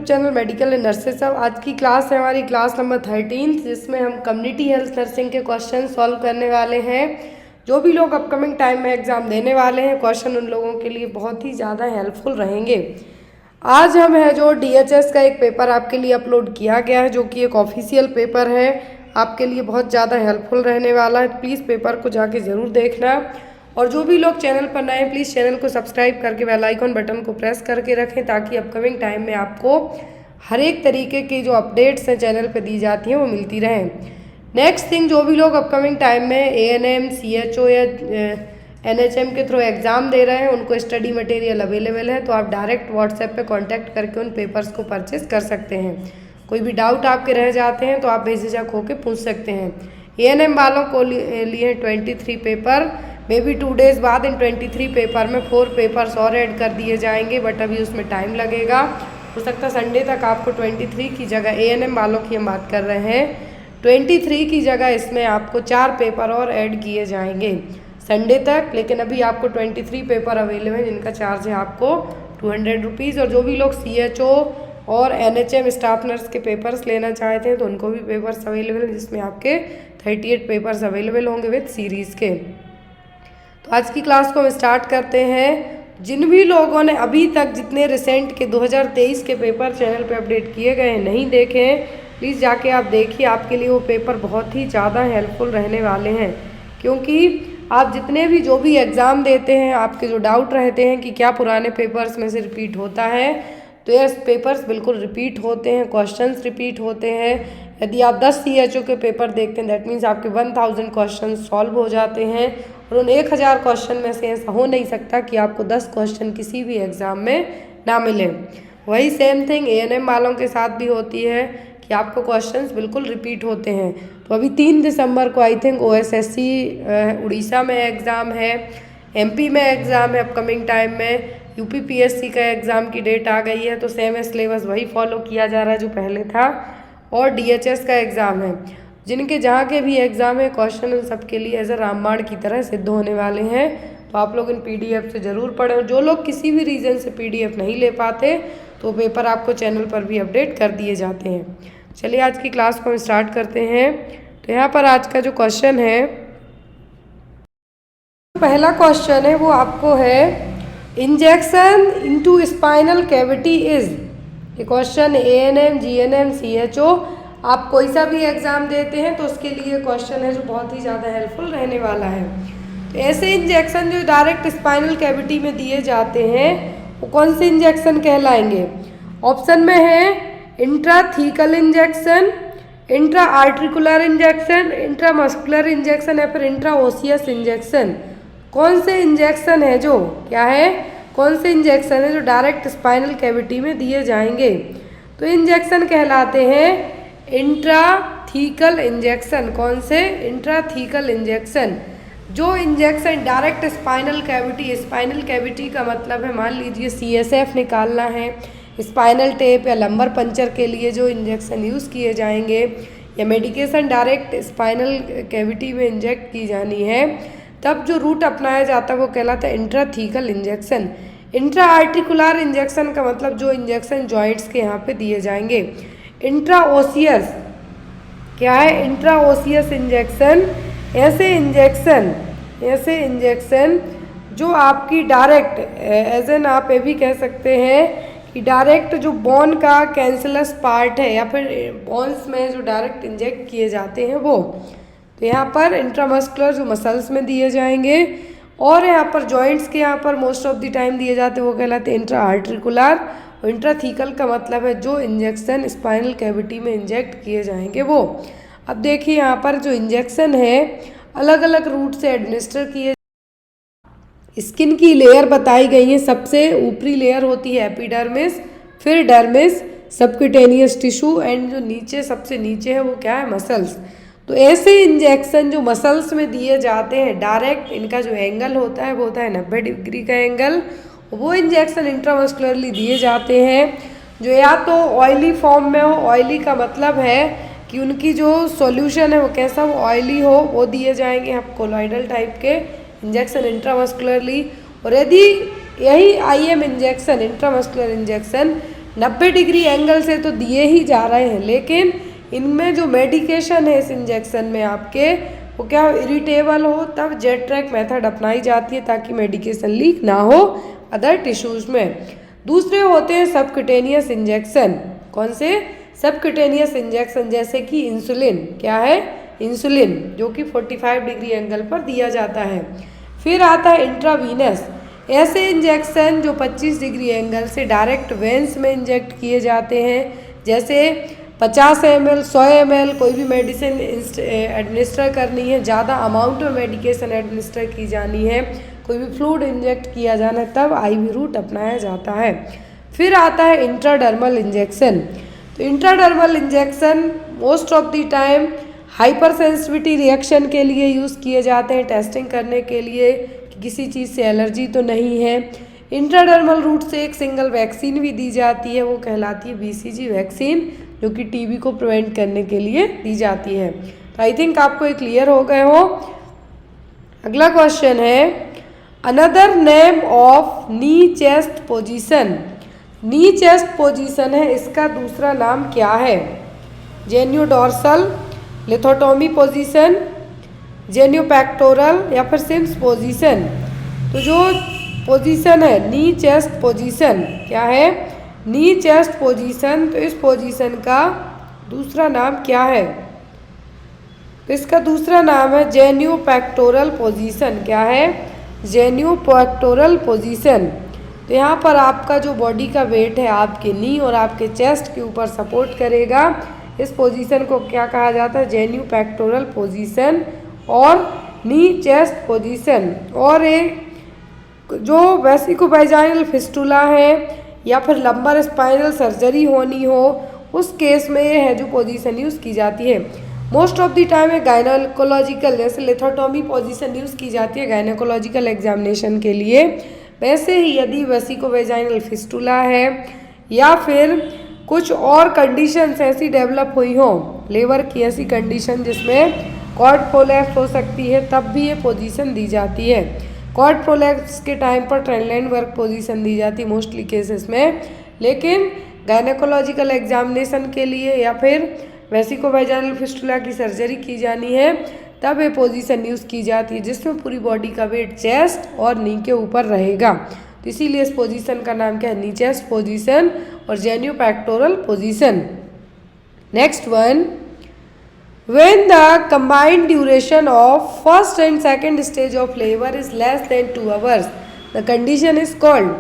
Channel medical and nurses सब। आज की क्लास है हमारी क्लास नंबर 13, जिसमें हम कम्युनिटी हेल्थ नर्सिंग के क्वेश्चन सॉल्व करने वाले हैं। जो भी लोग अपकमिंग टाइम में एग्जाम देने वाले हैं, क्वेश्चन उन लोगों के लिए बहुत ही ज़्यादा हेल्पफुल रहेंगे। आज हम है जो DHS का एक पेपर आपके लिए अपलोड किया गया है, जो कि एक ऑफिशियल पेपर है, आपके लिए बहुत ज़्यादा हेल्पफुल रहने वाला है। प्लीज़ पेपर को जाके ज़रूर देखना। और जो भी लोग चैनल पर नए हैं, प्लीज़ चैनल को सब्सक्राइब करके बेल आइकन बटन को प्रेस करके रखें, ताकि अपकमिंग टाइम में आपको हर एक तरीके की जो अपडेट्स हैं चैनल पर दी जाती हैं वो मिलती रहें। नेक्स्ट थिंग, जो भी लोग अपकमिंग टाइम में ANM, CHO या NHM के थ्रू एग्ज़ाम दे रहे हैं, उनको स्टडी मटेरियल अवेलेबल है, तो आप डायरेक्ट व्हाट्सएप पे कांटेक्ट करके उन पेपर्स को परचेस कर सकते हैं। कोई भी डाउट आपके रह जाते हैं तो आप बेझिझक होकर पूछ सकते हैं। ANM वालों को लिए 23 पेपर, मे बी 2 डेज़ बाद इन 23 पेपर में 4 पेपर्स और ऐड कर दिए जाएंगे, बट अभी उसमें टाइम लगेगा। हो सकता है संडे तक आपको 23 की जगह, ANM वालों की हम बात कर रहे हैं, 23 की जगह इसमें आपको 4 पेपर और ऐड किए जाएंगे संडे तक। लेकिन अभी आपको 23 पेपर अवेलेबल हैं, जिनका चार्ज है आपको 200 रुपीज़। और जो भी लोग CHO और NHM स्टाफ नर्स के पेपर्स लेना चाहते हैं, तो उनको भी पेपर्स अवेलेबल हैं, जिसमें आपके 38 पेपर्स अवेलेबल होंगे विद सीरीज़ के। तो आज की क्लास को हम स्टार्ट करते हैं। जिन भी लोगों ने अभी तक जितने रिसेंट के 2023 के पेपर चैनल पे अपडेट किए गए हैं नहीं देखे हैं, प्लीज़ जाके आप देखिए। आपके लिए वो पेपर बहुत ही ज़्यादा हेल्पफुल रहने वाले हैं, क्योंकि आप जितने भी जो भी एग्ज़ाम देते हैं, आपके जो डाउट रहते हैं कि क्या पुराने पेपर्स में से रिपीट होता है, तो ये पेपर्स बिल्कुल रिपीट होते हैं, क्वेश्चंस रिपीट होते हैं। यदि आप 10 CHO के पेपर देखते हैं, दैट मीन्स आपके 1000 क्वेश्चन सॉल्व हो जाते हैं। और उन 1000 क्वेश्चन में से ऐसा हो नहीं सकता कि आपको 10 क्वेश्चन किसी भी एग्ज़ाम में ना मिले। वही सेम थिंग ANM वालों के साथ भी होती है कि आपको क्वेश्चंस बिल्कुल रिपीट होते हैं। तो अभी 3 दिसंबर को आई थिंक OSSC उड़ीसा में एग्ज़ाम है, MP में एग्ज़ाम है अपकमिंग टाइम में, UPPSC का एग्ज़ाम की डेट आ गई है, तो सेम है सिलेबस वही फॉलो किया जा रहा है जो पहले था। और DHS का एग्ज़ाम है, जिनके जहाँ के भी एग्ज़ाम है, क्वेश्चन उन सबके लिए एज अ रामबाण की तरह सिद्ध होने वाले हैं। तो आप लोग इन PDF से ज़रूर पढ़ें। और जो लोग किसी भी रीज़न से PDF नहीं ले पाते, तो पेपर आपको चैनल पर भी अपडेट कर दिए जाते हैं। चलिए आज की क्लास को हम स्टार्ट करते हैं। तो यहाँ पर आज का जो क्वेश्चन है, पहला क्वेश्चन है वो आपको है, injection into spinal cavity is. ये क्वेश्चन ANM, GNM, CHO, आप कोई सा भी एग्ज़ाम देते हैं तो उसके लिए क्वेश्चन है जो बहुत ही ज़्यादा हेल्पफुल रहने वाला है। तो ऐसे इंजेक्शन जो डायरेक्ट स्पाइनल कैविटी में दिए जाते हैं, वो कौन से इंजेक्शन कहलाएंगे? ऑप्शन में है intrathecal injection, intra articular injection, intramuscular injection या फिर इंट्राओसियस इंजेक्शन। कौन से इंजेक्शन है जो क्या है, कौन से इंजेक्शन है जो डायरेक्ट स्पाइनल कैविटी में दिए जाएंगे? तो इंजेक्शन कहलाते हैं इंट्राथीकल इंजेक्शन। कौन से? Intrathecal injection. जो injection direct spinal cavity, spinal cavity का मतलब है, मान लीजिए CSF निकालना है, स्पाइनल टेप या लंबर पंचर के लिए जो इंजेक्शन यूज़ किए जाएंगे, या मेडिकेशन डायरेक्ट स्पाइनल कैविटी में इंजेक्ट की जानी है, तब जो रूट अपनाया जाता है वो कहलाता है intrathecal injection. Intra articular injection का मतलब जो इंजेक्शन जॉइंट्स के यहाँ पे दिए जाएंगे। इंट्राओसियस क्या है? इंट्राओसियस इंजेक्शन ऐसे इंजेक्शन जो आपकी डायरेक्ट एज एन, आप ये भी कह सकते हैं कि डायरेक्ट जो बोन का कैंसलस पार्ट है, या फिर बोन्स में जो डायरेक्ट इंजेक्ट किए जाते हैं वो। तो यहाँ पर इंट्रामस्कुलर जो मसल्स में दिए जाएंगे, और यहाँ पर जॉइंट्स के यहाँ पर मोस्ट ऑफ द टाइम दिए जाते हैं वो कहलाते हैं इंट्रा आर्टिकुलर। और इंट्राथीकल का मतलब है जो इंजेक्शन स्पाइनल कैविटी में इंजेक्ट किए जाएंगे वो। अब देखिए यहाँ पर जो इंजेक्शन है अलग अलग रूट से एडमिनिस्टर किए। स्किन की लेयर बताई गई है, सबसे ऊपरी लेयर होती है एपिडर्मिस, फिर डर्मिस, सबक्यूटेनियस टिश्यू, एंड जो नीचे सबसे नीचे है वो क्या है? मसल्स। तो ऐसे इंजेक्शन जो मसल्स में दिए जाते हैं डायरेक्ट, इनका जो एंगल होता है वो होता है 90 डिग्री का एंगल। वो इंजेक्शन इंट्रामस्कुलरली दिए जाते हैं, जो या तो ऑयली फॉर्म में हो। ऑयली का मतलब है कि उनकी जो सॉल्यूशन है वो कैसा हो? ऑयली हो, वो दिए जाएंगे आप कोलॉइडल टाइप के इंजेक्शन इंट्रामस्कुलरली। और यदि यही IM injection, intramuscular injection 90 degree angle से तो दिए ही जा रहे हैं, लेकिन इनमें जो मेडिकेशन है इस इंजेक्शन में आपके, वो क्या हो, इरिटेबल हो, तब जेट ट्रैक मेथड अपनाई जाती है ताकि मेडिकेशन लीक ना हो अदर टिश्यूज़ में। दूसरे होते हैं सबक्यूटेनियस इंजेक्शन। कौन से? सबक्यूटेनियस इंजेक्शन, जैसे कि इंसुलिन। क्या है? इंसुलिन, जो कि 45 डिग्री एंगल पर दिया जाता है। फिर आता है इंट्रावीनस, ऐसे इंजेक्शन जो 25 डिग्री एंगल से डायरेक्ट वेंस में इंजेक्ट किए जाते हैं, जैसे 50 ml 100 ml कोई भी मेडिसिन एडमिनिस्टर करनी है, ज़्यादा अमाउंट में मेडिकेशन एडमिनिस्टर की जानी है, कोई भी फ्लूइड इंजेक्ट किया जाना है, तब IV रूट अपनाया जाता है। फिर आता है इंट्राडर्मल इंजेक्शन। तो intradermal injection most of the time hyper sensitivity reaction के लिए यूज़ किए जाते हैं, टेस्टिंग करने के लिए कि किसी चीज़ से एलर्जी तो नहीं है। इंट्राडर्मल रूट से एक सिंगल वैक्सीन भी दी जाती है, वो कहलाती है BCG वैक्सीन, जो कि TB को प्रिवेंट करने के लिए दी जाती है। तो आई थिंक आपको ये क्लियर हो गए हो। अगला क्वेश्चन है, another name of knee chest position. Knee chest position है, इसका दूसरा नाम क्या है? जेन्यू डॉर्सल, लिथोटोमी पोजीशन, जेन्यू पैक्टोरल, या फिर सिम्स पोजीशन। तो जो पोजीशन है नी चेस्ट पोजीशन, क्या है? नी चेस्ट पोजीशन। तो इस पोजीशन का दूसरा नाम क्या है? तो इसका दूसरा नाम है जेन्यू पैक्टोरल पोजीशन। क्या है? जेन्यू पैक्टोरल पोजीशन। तो यहाँ पर आपका जो बॉडी का वेट है आपके नी और आपके चेस्ट के ऊपर सपोर्ट करेगा। इस पोजीशन को क्या कहा जाता है? जेन्यू पैक्टोरल पोजीशन और नी चेस्ट पोजीशन। और एक जो वेसिकोवेजाइनल फिस्टुला है या फिर लंबर स्पाइनल सर्जरी होनी हो, उस केस में ये है जो पोजीशन यूज़ की जाती है। मोस्ट ऑफ द टाइम है गायनेकोलॉजिकल, जैसे लिथोटोमी पोजीशन यूज़ की जाती है गायनेकोलॉजिकल एग्जामिनेशन के लिए। वैसे ही यदि वेसिकोवेजाइनल फिस्टुला है या फिर कुछ और कंडीशंस ऐसी डेवलप हुई हो, लेबर की ऐसी कंडीशन जिसमें कॉर्ड प्रोलैप्स हो सकती है, तब भी ये पोजीशन दी जाती है। कॉर्ड प्रोलैप्स के टाइम पर ट्रेनलाइन वर्क पोजीशन दी जाती है मोस्टली केसेस में, लेकिन गायनेकोलॉजिकल एग्जामिनेशन के लिए या फिर वेसिकोवेजाइनल फिस्टुला की सर्जरी की जानी है, तब ये पोजीशन यूज़ की जाती है जिसमें पूरी बॉडी का वेट चेस्ट और नी के ऊपर रहेगा। तो इसीलिए इस पोजीशन का नाम क्या है? नी चेस्ट पोजीशन और genupectoral position. Next one, when the combined duration of first and second stage of labor is less than 2 hours, the condition is called।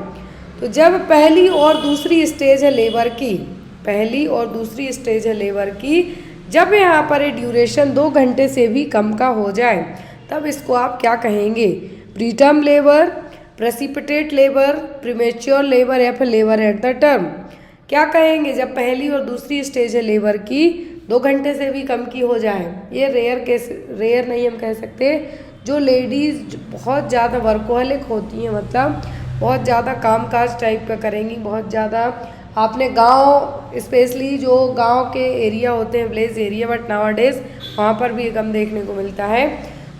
तो जब पहली और दूसरी स्टेज है लेबर की, पहली और दूसरी स्टेज है लेबर की, जब यहाँ पर ये ड्यूरेशन 2 घंटे से भी कम का हो जाए, तब इसको आप क्या कहेंगे? Preterm labour, precipitate labour, premature labour, या फिर लेबर एट द टर्म। क्या कहेंगे? जब पहली और दूसरी स्टेज है लेबर की 2 घंटे से भी कम की हो जाए। ये रेयर केस, रेयर नहीं हम कह सकते, जो लेडीज़ बहुत ज़्यादा वर्कोहलिक होती हैं, मतलब बहुत ज़्यादा कामकाज टाइप का करेंगी, बहुत ज़्यादा। आपने गांव, स्पेशली जो गांव के एरिया होते हैं, विलेज एरिया, बट नाउअडेज वहाँ पर भी कम देखने को मिलता है।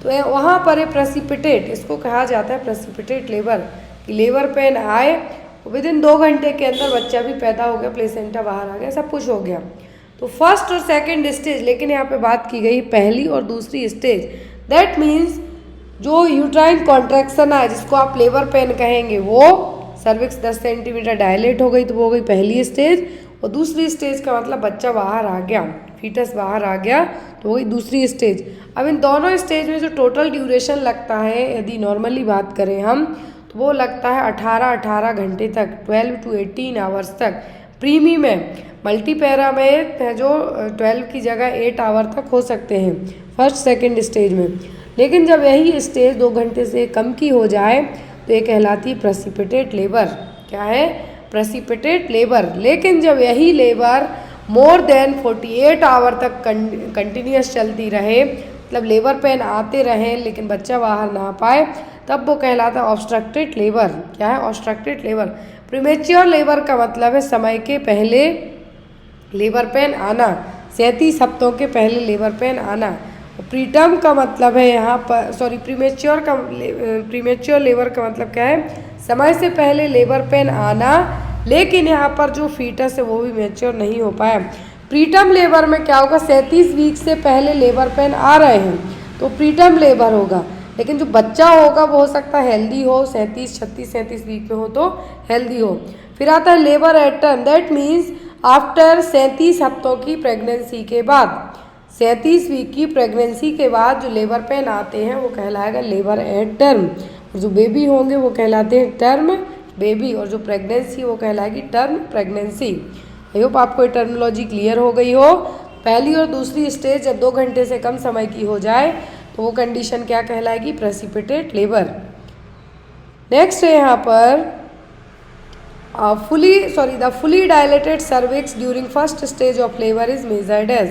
तो वहाँ पर ये प्रेसिपिटेट, इसको कहा जाता है प्रेसिपिटेट लेबर, कि लेबर पेन आए, विदिन 2 घंटे के अंदर बच्चा भी पैदा हो गया, प्लेसेंटा बाहर आ गया, सब कुछ हो गया। तो फर्स्ट और सेकंड स्टेज, लेकिन यहाँ पे बात की गई पहली और दूसरी स्टेज। दैट मीन्स जो यूट्राइन कॉन्ट्रैक्शन है, जिसको आप लेबर पेन कहेंगे, वो सर्विक्स 10 सेंटीमीटर डायलेट हो गई, तो वो हो गई पहली स्टेज। और दूसरी स्टेज का मतलब बच्चा बाहर आ गया, फीटस बाहर आ गया, तो वो गई दूसरी स्टेज। अब इन दोनों स्टेज में जो टोटल ड्यूरेशन लगता है, यदि नॉर्मली बात करें हम, तो वो लगता है 18 घंटे तक, 12 to 18 आवर्स तक। प्रीमी में, मल्टीपैरा में जो 12 की जगह 8 आवर तक हो सकते हैं फर्स्ट सेकंड स्टेज में। लेकिन जब यही स्टेज 2 घंटे से कम की हो जाए, तो ये कहलाती है प्रेसिपिटेट लेबर। क्या है? Precipitate labour. लेकिन जब यही लेबर मोर देन 48 आवर तक कंटिन्यूस चलती रहे, मतलब लेबर पेन आते रहें लेकिन बच्चा बाहर ना पाए, तब वो कहलाता है ऑब्स्ट्रक्टेड लेबर। क्या है? Obstructed labour. प्रीमेच्योर लेबर का मतलब है समय के पहले लेबर पेन आना, 37 हफ्तों के पहले लेबर पेन आना। प्रीटर्म का मतलब है यहाँ पर, सॉरी, प्रीमेच्योर लेबर का मतलब क्या है? समय से पहले लेबर पेन आना लेकिन यहाँ पर जो फीटस है वो भी मैच्योर नहीं हो पाया। प्रीटर्म लेबर में क्या होगा, 37 वीक से पहले लेबर पेन आ रहे हैं तो प्रीटर्म लेबर होगा, लेकिन जो बच्चा होगा वो हो सकता है हेल्दी हो, 37 वीक में हो तो हेल्दी हो। फिर आता है labour at term, that means after 37 हफ्तों की प्रेगनेंसी के बाद, 37 वीक की प्रेगनेंसी के बाद जो लेबर पेन आते हैं वो कहलाएगा लेबर एट टर्म। और जो बेबी होंगे वो कहलाते हैं टर्म बेबी, और जो प्रेगनेंसी वो कहलाएगी टर्म प्रेगनेंसी। आई होप आपको ये टर्मिनोलॉजी क्लियर हो गई हो। पहली और दूसरी स्टेज जब 2 घंटे से कम समय की हो जाए तो वो कंडीशन क्या कहलाएगी, प्रेसिपिटेट लेबर। नेक्स्ट है यहाँ पर the fully dilated cervix during first stage of labour is measured as.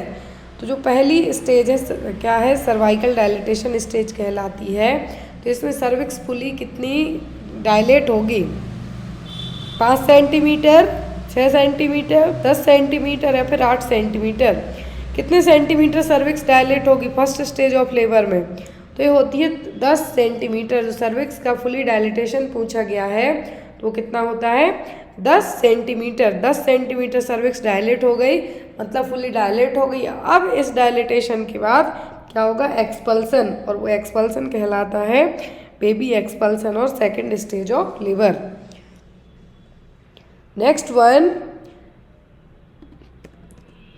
तो जो पहली स्टेज है क्या है, सर्वाइकल डायलेटेशन स्टेज कहलाती है। तो इसमें सर्विक्स फुली कितनी डायलेट होगी, 5 सेंटीमीटर, 6 सेंटीमीटर, 10 सेंटीमीटर या फिर 8 सेंटीमीटर। कितने सेंटीमीटर सर्विक्स डायलेट होगी फर्स्ट स्टेज ऑफ लेबर में, तो ये होती है 10 सेंटीमीटर। जो सर्विक्स का फुली डायलेटेशन पूछा गया है तो वो कितना होता है, 10 सेंटीमीटर। 10 सेंटीमीटर सर्विक्स डायलेट हो गई, मतलब फुली डायलेट हो गई। अब इस डायलेटेशन के बाद क्या होगा, एक्सपल्सन, और वो एक्सपल्सन कहलाता है बेबी एक्सपल्सन और second stage of labour. Next one,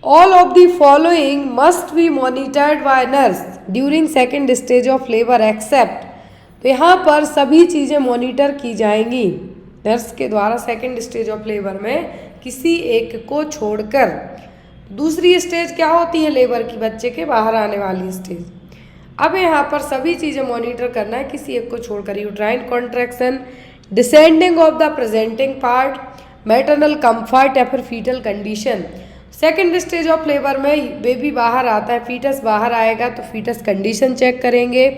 all of the following must be monitored by nurse during second stage of labour except. तो यहाँ पर सभी चीज़ें मॉनिटर की जाएंगी नर्स के द्वारा सेकेंड स्टेज ऑफ लेबर में, किसी एक को छोड़कर। दूसरी स्टेज क्या होती है लेबर की, बच्चे के बाहर आने वाली स्टेज। अब यहाँ पर सभी चीज़ें मॉनिटर करना है किसी एक को छोड़कर। Uterine contraction, descending of the presenting part, maternal comfort या फिर fetal condition. Second stage of labour में बेबी बाहर आता है, फीटस बाहर आएगा तो फीटस कंडीशन चेक करेंगे।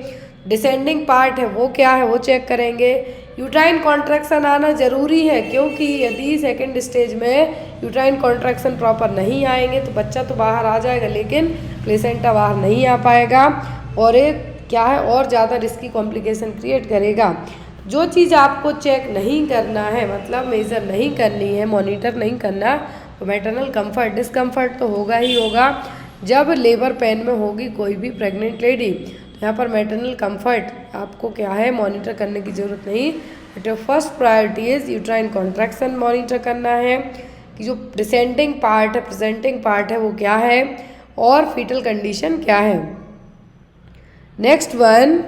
डिसेंडिंग पार्ट है वो क्या है वो चेक करेंगे। यूट्राइन कॉन्ट्रैक्शन आना जरूरी है, क्योंकि यदि सेकेंड स्टेज में यूट्राइन कॉन्ट्रैक्शन प्रॉपर नहीं आएंगे तो बच्चा तो बाहर आ जाएगा लेकिन प्लेसेंटा बाहर नहीं आ पाएगा, और एक क्या है और ज़्यादा रिस्की कॉम्प्लिकेशन क्रिएट करेगा। जो चीज़ आपको चेक नहीं करना है, मतलब मेज़र नहीं करनी है, मॉनिटर नहीं करना, तो मैटरनल कंफर्ट, डिस्कम्फर्ट तो होगा ही होगा जब लेबर पेन में होगी कोई भी प्रेग्नेंट लेडी। तो यहाँ पर मैटरनल कंफर्ट आपको क्या है मॉनिटर करने की ज़रूरत नहीं, but your first priority is uterine contraction monitor करना है कि जो डिसेंडिंग पार्ट है, प्रेजेंटिंग पार्ट है वो क्या है और फीटल कंडीशन क्या है। Next one,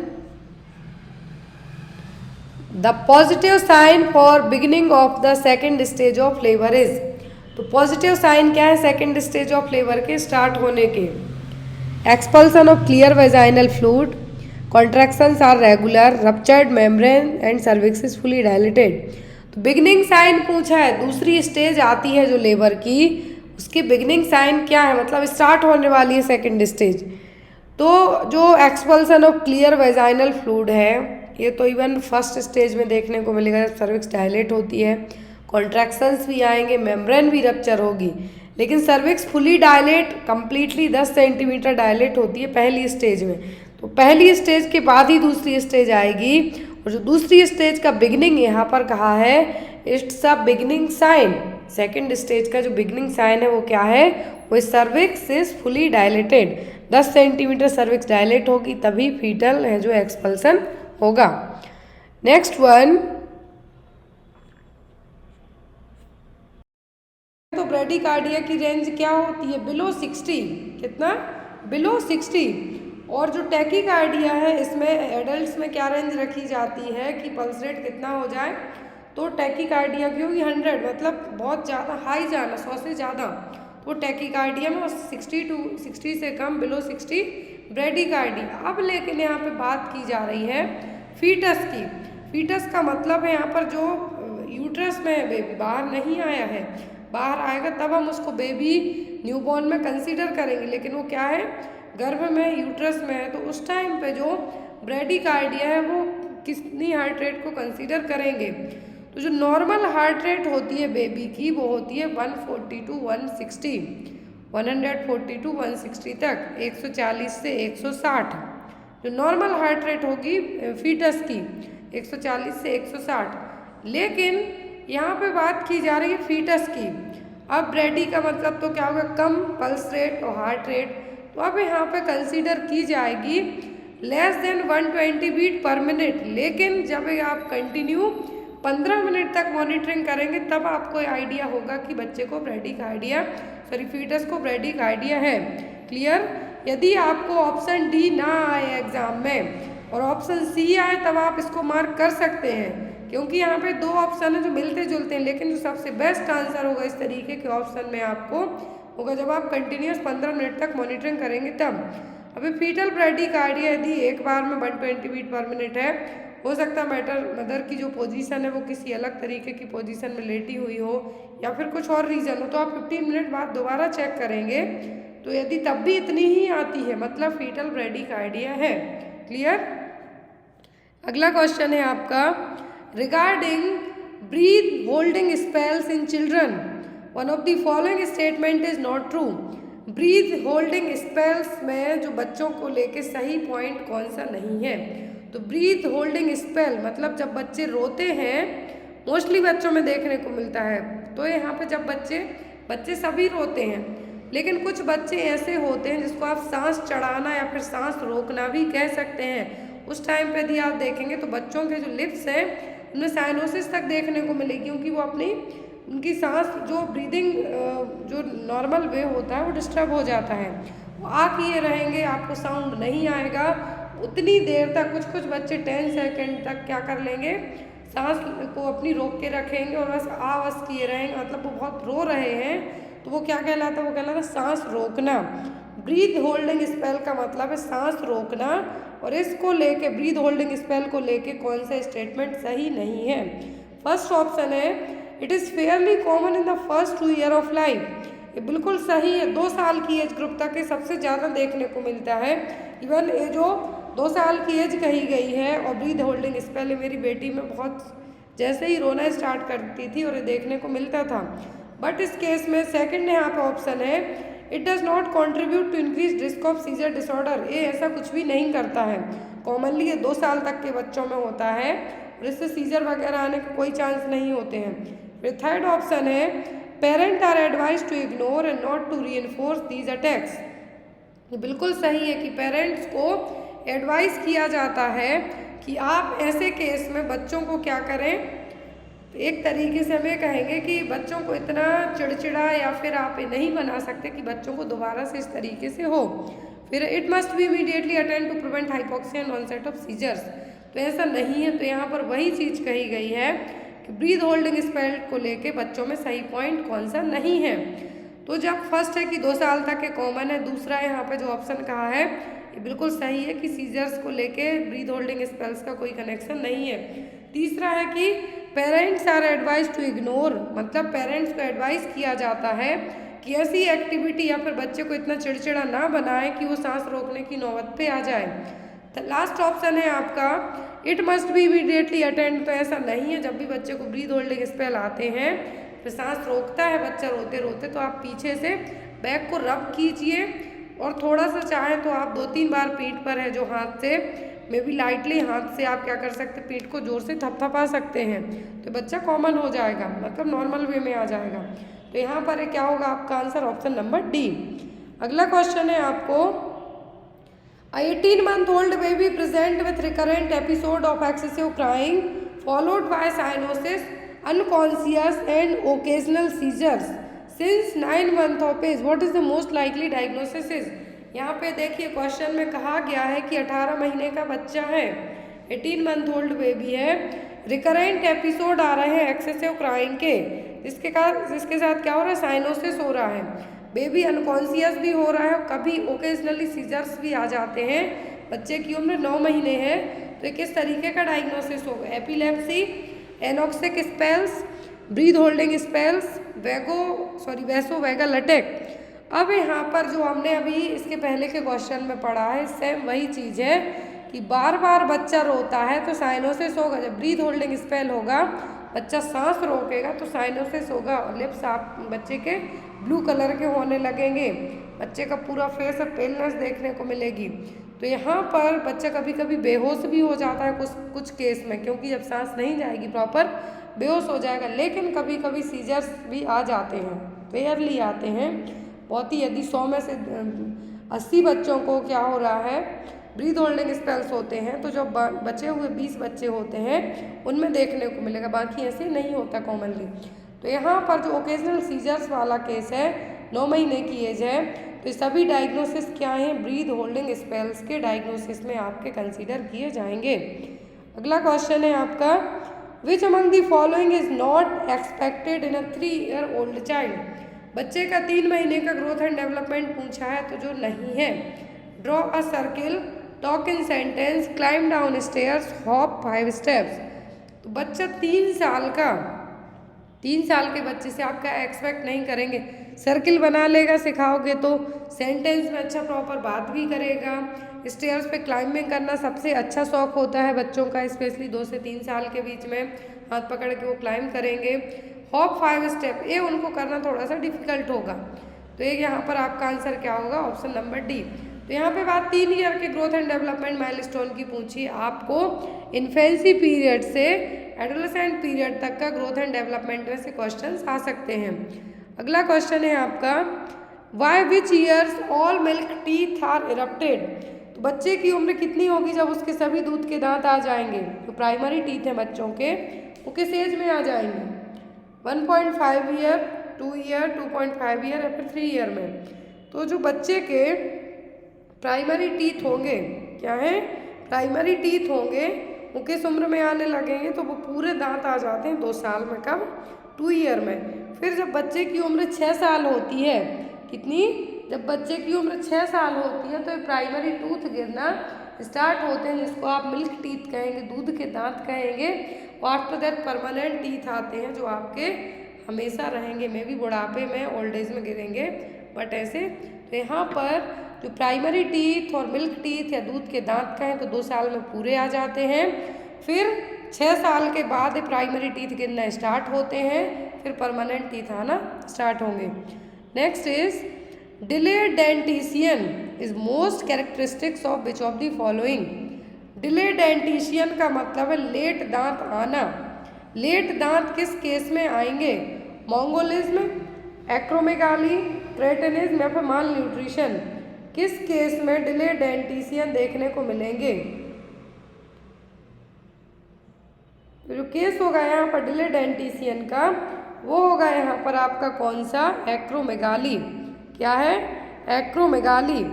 the positive sign for beginning of the second stage of labour is. तो पॉजिटिव साइन क्या है सेकेंड स्टेज ऑफ लेबर के स्टार्ट होने के, expulsion of clear vaginal fluid, contractions are regular, ruptured membrane and cervix is fully dilated. तो beginning sign पूछा है, दूसरी स्टेज आती है जो लेबर की, उसकी बिगिनिंग साइन क्या है, मतलब स्टार्ट होने वाली है सेकेंड स्टेज। तो जो expulsion of clear vaginal fluid है ये तो इवन फर्स्ट स्टेज में देखने को मिलेगा जब सर्विक्स डायलेट होती है, कॉन्ट्रैक्शंस भी आएंगे, मेम्ब्रेन भी रप्चर होगी, लेकिन cervix fully dilate completely 10 centimetre dilate होती है पहली स्टेज में। तो पहली स्टेज के बाद ही दूसरी स्टेज आएगी, और जो दूसरी स्टेज का बिगिनिंग यहाँ पर कहा है it's a beginning sign. Second stage का जो बिगिनिंग साइन है वो क्या है, वो cervix is fully dilated, 10 centimetre cervix dilate होगी तभी फीटल है जो एक्सपल्सन होगा। नेक्स्ट वन, तो ब्रेडिकार्डिया की रेंज क्या होती है, बिलो 60, कितना, बिलो 60। और जो टैकीकार्डिया है इसमें एडल्ट्स में क्या रेंज रखी जाती है कि पल्स रेट कितना हो जाए, तो टैकीकार्डिया की होगी 100, मतलब बहुत ज़्यादा हाई जाना, 100 से ज़्यादा, तो टैकीकार्डिया में 60 से कम, बिलो 60 ब्रेडिकार्डिया। अब लेकिन यहाँ पे बात की जा रही है फीटस की। फीटस का मतलब है यहाँ पर जो यूट्रस में है बेबी, बाहर नहीं आया है, बाहर आएगा तब हम उसको बेबी न्यूबॉर्न में कंसीडर करेंगे, लेकिन वो क्या है गर्भ में, यूट्रस में है, तो उस टाइम पे जो ब्रेडिकार्डिया है वो कितनी हार्ट रेट को कंसीडर करेंगे। तो जो नॉर्मल हार्ट रेट होती है बेबी की वो होती है 140 to 160, 140 to 160 तक, 140 से 160 जो नॉर्मल हार्ट रेट होगी फीटस की, 140 से 160। लेकिन यहाँ पे बात की जा रही है फीटस की। अब ब्रेडी का मतलब तो क्या होगा, कम पल्स रेट और हार्ट रेट। तो अब यहाँ पे कंसीडर की जाएगी less than 120 beat per minute. लेकिन जब आप कंटिन्यू 15 मिनट तक मॉनिटरिंग करेंगे तब आपको आइडिया होगा कि बच्चे को फीटस को ब्रेडी का आइडिया है। क्लियर? यदि आपको ऑप्शन डी ना आए एग्जाम में और ऑप्शन सी आए तब आप इसको मार्क कर सकते हैं, क्योंकि यहाँ पे दो ऑप्शन है जो मिलते जुलते हैं, लेकिन जो सबसे बेस्ट आंसर होगा इस तरीके के ऑप्शन में आपको होगा जब आप कंटिन्यूस 15 मिनट तक मॉनिटरिंग करेंगे तब। अभी फीटल ब्रेडी का आइडिया यदि एक बार में 120 बीट पर मिनट है, हो सकता है मदर की जो पोजीशन है वो किसी अलग तरीके की पोजीशन में लेटी हुई हो या फिर कुछ और रीज़न हो, तो आप 15 मिनट बाद दोबारा चेक करेंगे। तो यदि तब भी इतनी ही आती है मतलब फीटल ब्रेडी का आइडिया है। क्लियर? अगला क्वेश्चन है आपका regarding breath holding spells in children, one of the following statement is not true. Breath holding spells में जो बच्चों को लेके सही पॉइंट कौन सा नहीं है? तो ब्रीथ होल्डिंग स्पेल मतलब जब बच्चे रोते हैं, मोस्टली बच्चों में देखने को मिलता है। तो यहाँ पे जब बच्चे सभी रोते हैं, लेकिन कुछ बच्चे ऐसे होते हैं जिसको आप सांस चढ़ाना या फिर सांस रोकना भी कह सकते हैं। उस टाइम पे यदि आप देखेंगे तो बच्चों के जो लिप्स हैं उनमें साइनोसिस तक देखने को मिलेगी, क्योंकि वो उनकी सांस जो ब्रीदिंग जो नॉर्मल वे होता है वो डिस्टर्ब हो जाता है। वो आ किए रहेंगे, आपको साउंड नहीं आएगा उतनी देर तक। कुछ बच्चे 10 सेकेंड तक क्या कर लेंगे, सांस को अपनी रोक के रखेंगे और बस आवाज़ किए रहेंगे, मतलब वो बहुत रो रहे हैं, तो वो क्या कहलाता है? वो कहलाता है सांस रोकना। ब्रीथ होल्डिंग स्पेल का मतलब है सांस रोकना, और इसको लेके ब्रीथ होल्डिंग स्पेल को लेके कौन सा स्टेटमेंट सही नहीं है? फर्स्ट ऑप्शन है it is Fairlie common in the first 2 year of life. ये बिल्कुल सही है। 2 साल की एज ग्रुप तक ये सबसे ज़्यादा देखने को मिलता है। इवन ये जो 2 साल की एज कही गई है और ब्रीथ होल्डिंग स्पेल मेरी बेटी में बहुत जैसे ही रोना स्टार्ट करती थी और ये देखने को मिलता था। बट इस केस में सेकंड यहाँ पे ऑप्शन है it does not contribute to increase risk of seizure disorder. ये ऐसा कुछ भी नहीं करता है। कॉमनली ये 2 साल तक के बच्चों में होता है और इससे सीजर वगैरह आने के कोई चांस नहीं होते हैं। फिर थर्ड ऑप्शन है parent are advise to ignore and not to reinforce these attacks. ये बिल्कुल सही है कि पेरेंट्स को एडवाइस किया जाता है कि आप ऐसे केस में बच्चों को क्या करें। तो एक तरीके से हम ये कहेंगे कि बच्चों को इतना चिड़चिड़ा या फिर आप ये नहीं बना सकते कि बच्चों को दोबारा से इस तरीके से हो। फिर it must be immediately attend to prevent hypoxia and onset of seizures. तो ऐसा नहीं है। तो यहाँ पर वही चीज़ कही गई है कि ब्रीथ होल्डिंग स्पेल को लेके बच्चों में सही पॉइंट कौन सा नहीं है। तो जब फर्स्ट है कि 2 साल तक के कॉमन है, दूसरा यहाँ पे जो ऑप्शन कहा है ये बिल्कुल सही है कि सीजर्स को लेके ब्रीथ होल्डिंग स्पेल्स का कोई कनेक्शन नहीं है। तीसरा है कि parents are advise to ignore, मतलब पेरेंट्स को एडवाइस किया जाता है कि ऐसी एक्टिविटी या फिर बच्चे को इतना चिड़चिड़ा ना बनाए कि वो सांस रोकने की नौबत पे आ जाए। तो लास्ट ऑप्शन है आपका it must be immediately attend. तो ऐसा नहीं है। जब भी बच्चे को ब्रीथ होल्डिंग स्पेल आते हैं फिर सांस रोकता है बच्चा रोते रोते, तो आप पीछे से बैक को रब कीजिए और थोड़ा सा चाहे तो आप 2-3 बार पीठ पर है जो हाथ से मे बी लाइटली हाथ से आप क्या कर सकते हैं, पीठ को जोर से थपथपा सकते हैं, तो बच्चा कॉमन हो जाएगा, मतलब नॉर्मल वे में आ जाएगा। तो यहाँ पर क्या होगा आपका आंसर ऑप्शन नंबर डी। अगला क्वेश्चन है आपको 18-month-old baby present with recurrent episode of excessive crying followed by cyanosis, unconscious and occasional seizures since 9 months of age. What is the most likely diagnosis is? यहाँ पे देखिए question में कहा गया है कि 18 महीने का बच्चा है, 18-month-old बेबी है, रिकरेंट एपिसोड आ रहे हैं एक्सेसिव क्राइंग के, जिसके साथ क्या हो रहा है, साइनोसिस हो रहा है, बेबी अनकॉन्शियस भी हो रहा है, कभी ओकेजनली सीजर्स भी आ जाते हैं, बच्चे की उम्र 9 महीने है। तो किस तरीके का डायग्नोसिस होगा, epilepsy, anoxic spells, breath holding spells, vasovagal attack. अब यहाँ पर जो हमने अभी इसके पहले के क्वेश्चन में पढ़ा है सेम वही चीज़ है कि बार बार बच्चा रोता है तो साइनोसिस होगा, जब ब्रीथ होल्डिंग स्पेल होगा बच्चा सांस रोकेगा तो साइनोसिस होगा और लिप्स आप बच्चे के ब्लू कलर के होने लगेंगे, बच्चे का पूरा फेस पेलनेस देखने को मिलेगी। तो यहाँ पर बच्चा कभी कभी बेहोश भी हो जाता है कुछ केस में, क्योंकि जब सांस नहीं जाएगी प्रॉपर बेहोश हो जाएगा। लेकिन कभी कभी सीजर्स भी आ जाते हैं, रेयरली आते हैं बहुत ही। यदि 100 में से 80 बच्चों को क्या हो रहा है, ब्रीथ होल्डिंग स्पेल्स होते हैं, तो जो बचे हुए 20 बच्चे होते हैं उनमें देखने को मिलेगा, बाकी ऐसे नहीं होता कॉमनली। तो यहाँ पर जो ओकेजनल सीजर्स वाला केस है, 9 महीने की एज है, तो सभी डायग्नोसिस क्या हैं, ब्रीथ होल्डिंग स्पेल्स के डायग्नोसिस में आपके कंसीडर किए जाएंगे। अगला क्वेश्चन है आपका, which among the following is not expected in a 3 year old child. बच्चे का 3 महीने का ग्रोथ एंड डेवलपमेंट पूछा है, तो जो नहीं है, draw a circle, talk in sentence, climb down stairs, hop 5 steps. तो बच्चा 3 साल के बच्चे से आप क्या एक्सपेक्ट नहीं करेंगे, सर्किल बना लेगा सिखाओगे तो, सेंटेंस में अच्छा प्रॉपर बात भी करेगा, स्टेयर्स पे क्लाइंबिंग करना सबसे अच्छा शौक होता है बच्चों का, स्पेशली 2 से 3 साल के बीच में हाथ पकड़ के वो क्लाइंब करेंगे। हॉप 5 स्टेप, ये उनको करना थोड़ा सा डिफिकल्ट होगा, तो ये यहाँ पर आपका आंसर क्या होगा, ऑप्शन नंबर डी। तो यहाँ पे बात 3 ईयर के ग्रोथ एंड डेवलपमेंट माइलस्टोन की पूछी, आपको इन्फेंसी पीरियड से एडोलेसेंट पीरियड तक का ग्रोथ एंड डेवलपमेंट में से क्वेश्चंस आ सकते हैं। अगला क्वेश्चन है आपका, by which years all milk teeth are erupted. तो बच्चे की उम्र कितनी होगी जब उसके सभी दूध के दांत आ जाएंगे, तो प्राइमरी टीथ हैं बच्चों के, वो किस एज में आ जाएंगे, 1.5 ईयर, 2 ईयर, 2.5 ईयर या फिर 3 ईयर में। तो जो बच्चे के प्राइमरी टीथ होंगे, क्या है, प्राइमरी टीथ होंगे, वो किस उम्र में आने लगेंगे, तो वो पूरे दांत आ जाते हैं 2 साल में, कब, 2 ईयर में। फिर जब बच्चे की उम्र 6 साल होती है, कितनी, जब बच्चे की उम्र 6 साल होती है, तो प्राइमरी टूथ गिरना स्टार्ट होते हैं, जिसको आप मिल्क टीथ कहेंगे, दूध के दांत कहेंगे। और आफ्टर दैट परमानेंट टीथ आते हैं, जो आपके हमेशा रहेंगे, मे भी बुढ़ापे में, ओल्ड एज में गिरेंगे, बट ऐसे। तो यहाँ पर जो प्राइमरी टीथ और मिल्क टीथ या दूध के दांत कहें, तो 2 साल में पूरे आ जाते हैं। फिर 6 साल के बाद प्राइमरी टीथ गिरना स्टार्ट होते हैं, फिर परमानेंट टीथ आना स्टार्ट होंगे। Next is delayed dentition is most characteristics of which of the following. Delayed dentition का मतलब है लेट दांत आना। लेट दांत किस केस में आएंगे, मोंगोलिज्म, एक्रोमेगाली, क्रेटिनिज्म या फिर माल न्यूट्रिशन, किस केस में डिलेड डेंटिशियन देखने को मिलेंगे। तो जो केस होगा यहाँ पर डिलेड डेंटिशियन का, वो होगा यहाँ पर आपका कौन सा, एक्रोमेगाली। क्या है, एक्रोमेगाली।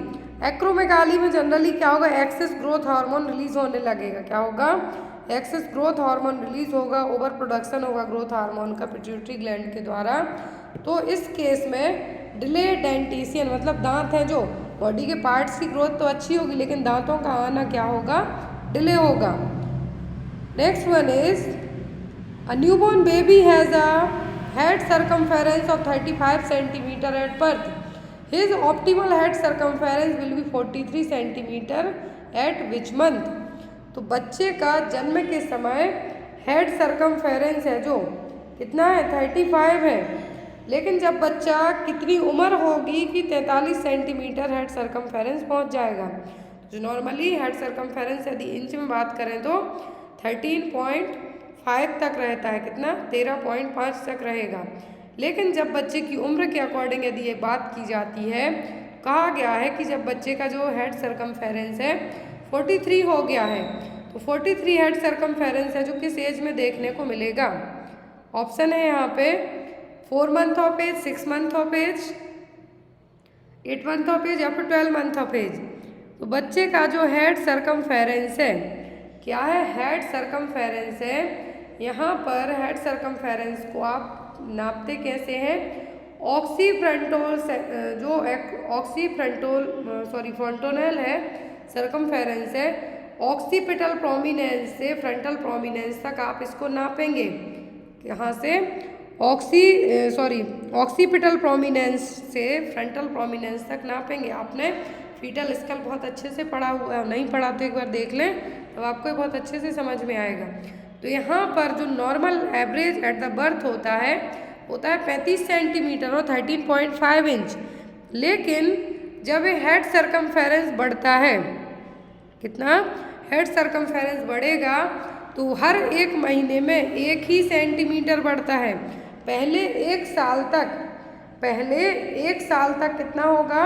एक्रोमेगाली में जनरली क्या होगा, एक्सेस ग्रोथ हार्मोन रिलीज होने लगेगा, क्या होगा, एक्सेस ग्रोथ हार्मोन रिलीज होगा, ओवर प्रोडक्शन होगा ग्रोथ हार्मोन का पिट्यूटरी ग्लैंड के द्वारा। तो इस केस में डिलेड डेंटिशियन मतलब दांत हैं जो, बॉडी के पार्ट्स की ग्रोथ तो अच्छी होगी, लेकिन दांतों का आना क्या होगा, डिले होगा। Next one is a newborn baby has a head circumference of 35 centimetre at birth, his optimal head circumference will be 43 centimetre eight which month. तो बच्चे का जन्म के समय हेड सर्कमफेरेंस है जो कितना है, 35 है, लेकिन जब बच्चा कितनी उम्र होगी कि 43 सेंटीमीटर हेड सर्कमफेरेंस पहुंच जाएगा। जो नॉर्मली हेड सर्कमफेरेंस यदि इंच में बात करें तो 13.5 तक रहता है, कितना, 13.5 तक रहेगा। लेकिन जब बच्चे की उम्र के अकॉर्डिंग यदि ये बात की जाती है, कहा गया है कि जब बच्चे का जो हेड सर्कमफेरेंस है 43 हो गया है, तो 43 हेड सर्कमफेरेंस है जो किस एज में देखने को मिलेगा। ऑप्शन है यहाँ पे 4 month of age, 6 month of age, 8 month of age या फिर 12 मंथ ऑफ एज। तो बच्चे का जो हेड सर्कमफेरेंस है, क्या है, हेड सर्कमफेरेंस है, यहाँ पर हेड सर्कमफेरेंस को आप नापते कैसे हैं, ऑक्सीफ्रंटोल जो फ्रंटोनल है सर्कमफेरेंस है, ऑक्सीपिटल प्रोमिनेंस से फ्रंटल प्रोमिनेंस तक आप इसको नापेंगे। यहाँ से ऑक्सीपिटल प्रोमिनेंस से फ्रंटल प्रोमिनेंस तक नापेंगे। आपने फीटल स्केल बहुत अच्छे से पढ़ा हुआ है, नहीं पढ़ा तो एक बार देख लें, तो आपको बहुत अच्छे से समझ में आएगा। तो यहाँ पर जो normal average at the birth होता है 35 सेंटीमीटर और 13.5 इंच, लेकिन जब ये हेड सर्कमफेरेंस बढ़ता है कितना हेड सर्कमफेरेंस बढ़ेगा तो हर एक महीने में 1 ही सेंटीमीटर बढ़ता है। पहले एक साल तक कितना होगा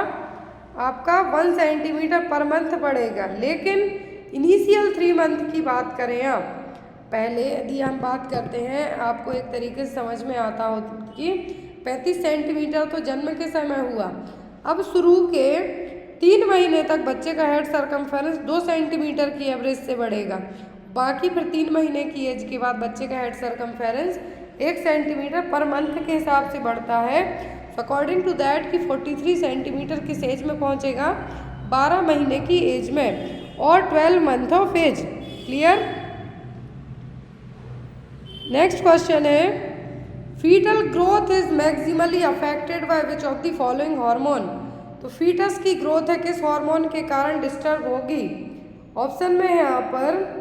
आपका 1 सेंटीमीटर पर मंथ बढ़ेगा। लेकिन इनिशियल 3 मंथ की बात करें आप, पहले यदि हम बात करते हैं आपको एक तरीके से समझ में आता हो कि 35 सेंटीमीटर तो जन्म के समय हुआ। अब शुरू के 3 महीने तक बच्चे का हेड सर्कमफेरेंस 2 सेंटीमीटर की एवरेज से बढ़ेगा। बाकी फिर 3 महीने की एज के बाद बच्चे का head circumference 1 centimetre per month के हिसाब से बढ़ता है। अकॉर्डिंग टू दैट कि 43 सेंटीमीटर किस एज में पहुंचेगा 12 महीने की एज में और 12 month of age. Clear. Next question है foetal growth is maximally affected by which of the following hormone. तो फीटस की ग्रोथ है किस हार्मोन के कारण डिस्टर्ब होगी। ऑप्शन में है यहाँ पर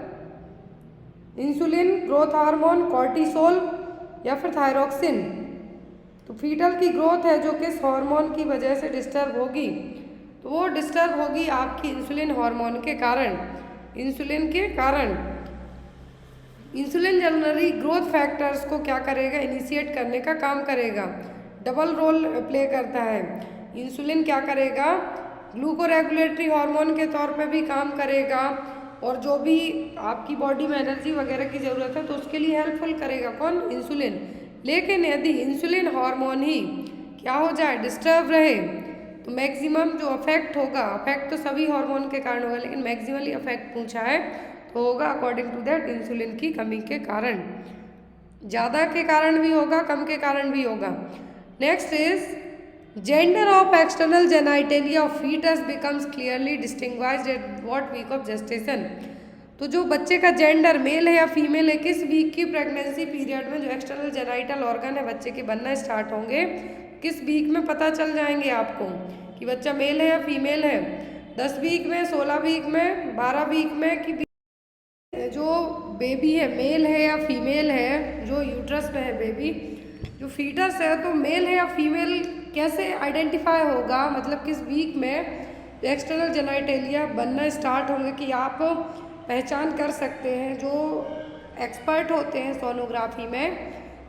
इंसुलिन, ग्रोथ हार्मोन, कॉर्टिसोल या फिर थायरोक्सिन। तो फीटल की ग्रोथ है जो किस हार्मोन की वजह से डिस्टर्ब होगी, तो वो डिस्टर्ब होगी आपकी इंसुलिन हार्मोन के कारण। इंसुलिन के कारण इंसुलिन जनरली ग्रोथ फैक्टर्स को क्या करेगा, इनिशिएट करने का काम करेगा, डबल रोल प्ले करता है। इंसुलिन क्या करेगा, ग्लूकोरेगुलेटरी हार्मोन के तौर पे भी काम करेगा और जो भी आपकी बॉडी में एनर्जी वगैरह की ज़रूरत है तो उसके लिए हेल्पफुल करेगा कौन, इंसुलिन। लेकिन यदि इंसुलिन हार्मोन ही क्या हो जाए, डिस्टर्ब रहे, तो मैक्सिमम जो अफेक्ट होगा, अफेक्ट तो सभी हार्मोन के कारण होगा लेकिन मैक्सिमली अफेक्ट पूछा है तो होगा अकॉर्डिंग टू दैट इंसुलिन की कमी के कारण। ज़्यादा के कारण भी होगा, कम के कारण भी होगा। Next is gender of external genitalia of fetus becomes clearly distinguished at what week of gestation. तो जो बच्चे का जेंडर मेल है या फीमेल है, किस वीक की प्रेगनेंसी पीरियड में जो एक्सटर्नल जेनाइटल ऑर्गन है बच्चे के बनना स्टार्ट होंगे, किस वीक में पता चल जाएंगे आपको कि बच्चा मेल है या फीमेल है। 10 वीक में, 16 वीक में, 12 वीक में, कि जो बेबी है मेल है या फीमेल है, जो यूट्रस में है बेबी, जो फीटस है तो मेल है या फीमेल कैसे आइडेंटिफाई होगा, मतलब किस वीक में एक्सटर्नल जेनाइटेलिया बनना स्टार्ट होंगे कि आप पहचान कर सकते हैं। जो एक्सपर्ट होते हैं सोनोग्राफी में,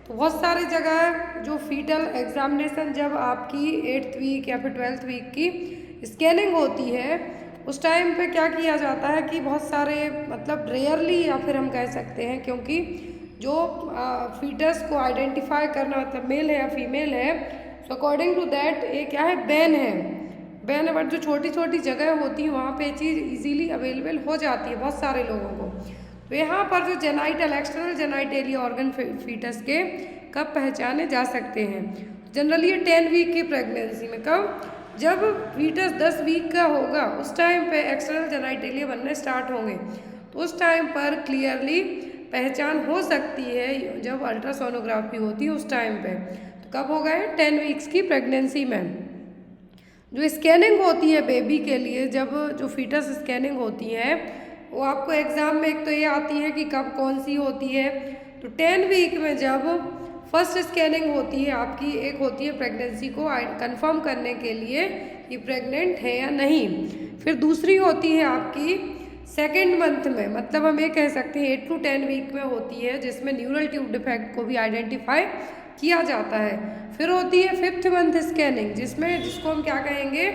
तो बहुत सारी जगह जो फीटल एग्जामिनेशन जब आपकी 8th वीक या फिर 12th वीक की स्कैनिंग होती है उस टाइम पे क्या किया जाता है कि बहुत सारे मतलब रेयरली या फिर हम कह सकते हैं, क्योंकि जो फीटस को आइडेंटिफाई करना मतलब मेल है या फीमेल है, तो अकॉर्डिंग टू दैट ये क्या है, बैन है। बट जो छोटी छोटी जगह होती है वहाँ पे ये चीज़ इजीली अवेलेबल हो जाती है बहुत सारे लोगों को। तो यहाँ पर जो genital external genitalia organ fetus के कब पहचाने जा सकते हैं, जनरली ये 10 वीक की प्रेगनेंसी में। कब, जब फीटस 10 वीक का होगा उस टाइम पे एक्सटर्नल जेनाइटेलिया बनने स्टार्ट होंगे, तो उस टाइम पर क्लियरली पहचान हो सकती है जब अल्ट्रासोनोग्राफी होती है उस टाइम पे। तो कब होगा है, 10 वीक्स की प्रेगनेंसी में। जो स्कैनिंग होती है बेबी के लिए, जब जो फीटस स्कैनिंग होती है वो आपको एग्ज़ाम में एक तो ये आती है कि कब कौन सी होती है, तो 10 वीक में जब फर्स्ट स्कैनिंग होती है आपकी, एक होती है प्रेगनेंसी को कंफर्म करने के लिए कि प्रेग्नेंट है या नहीं। फिर दूसरी होती है आपकी सेकेंड मंथ में, मतलब हम ये कह सकते हैं 8 to 10 वीक में होती है, जिसमें न्यूरल ट्यूब डिफेक्ट को भी आइडेंटिफाई किया जाता है। फिर होती है 5th मंथ स्कैनिंग, जिसको हम क्या कहेंगे,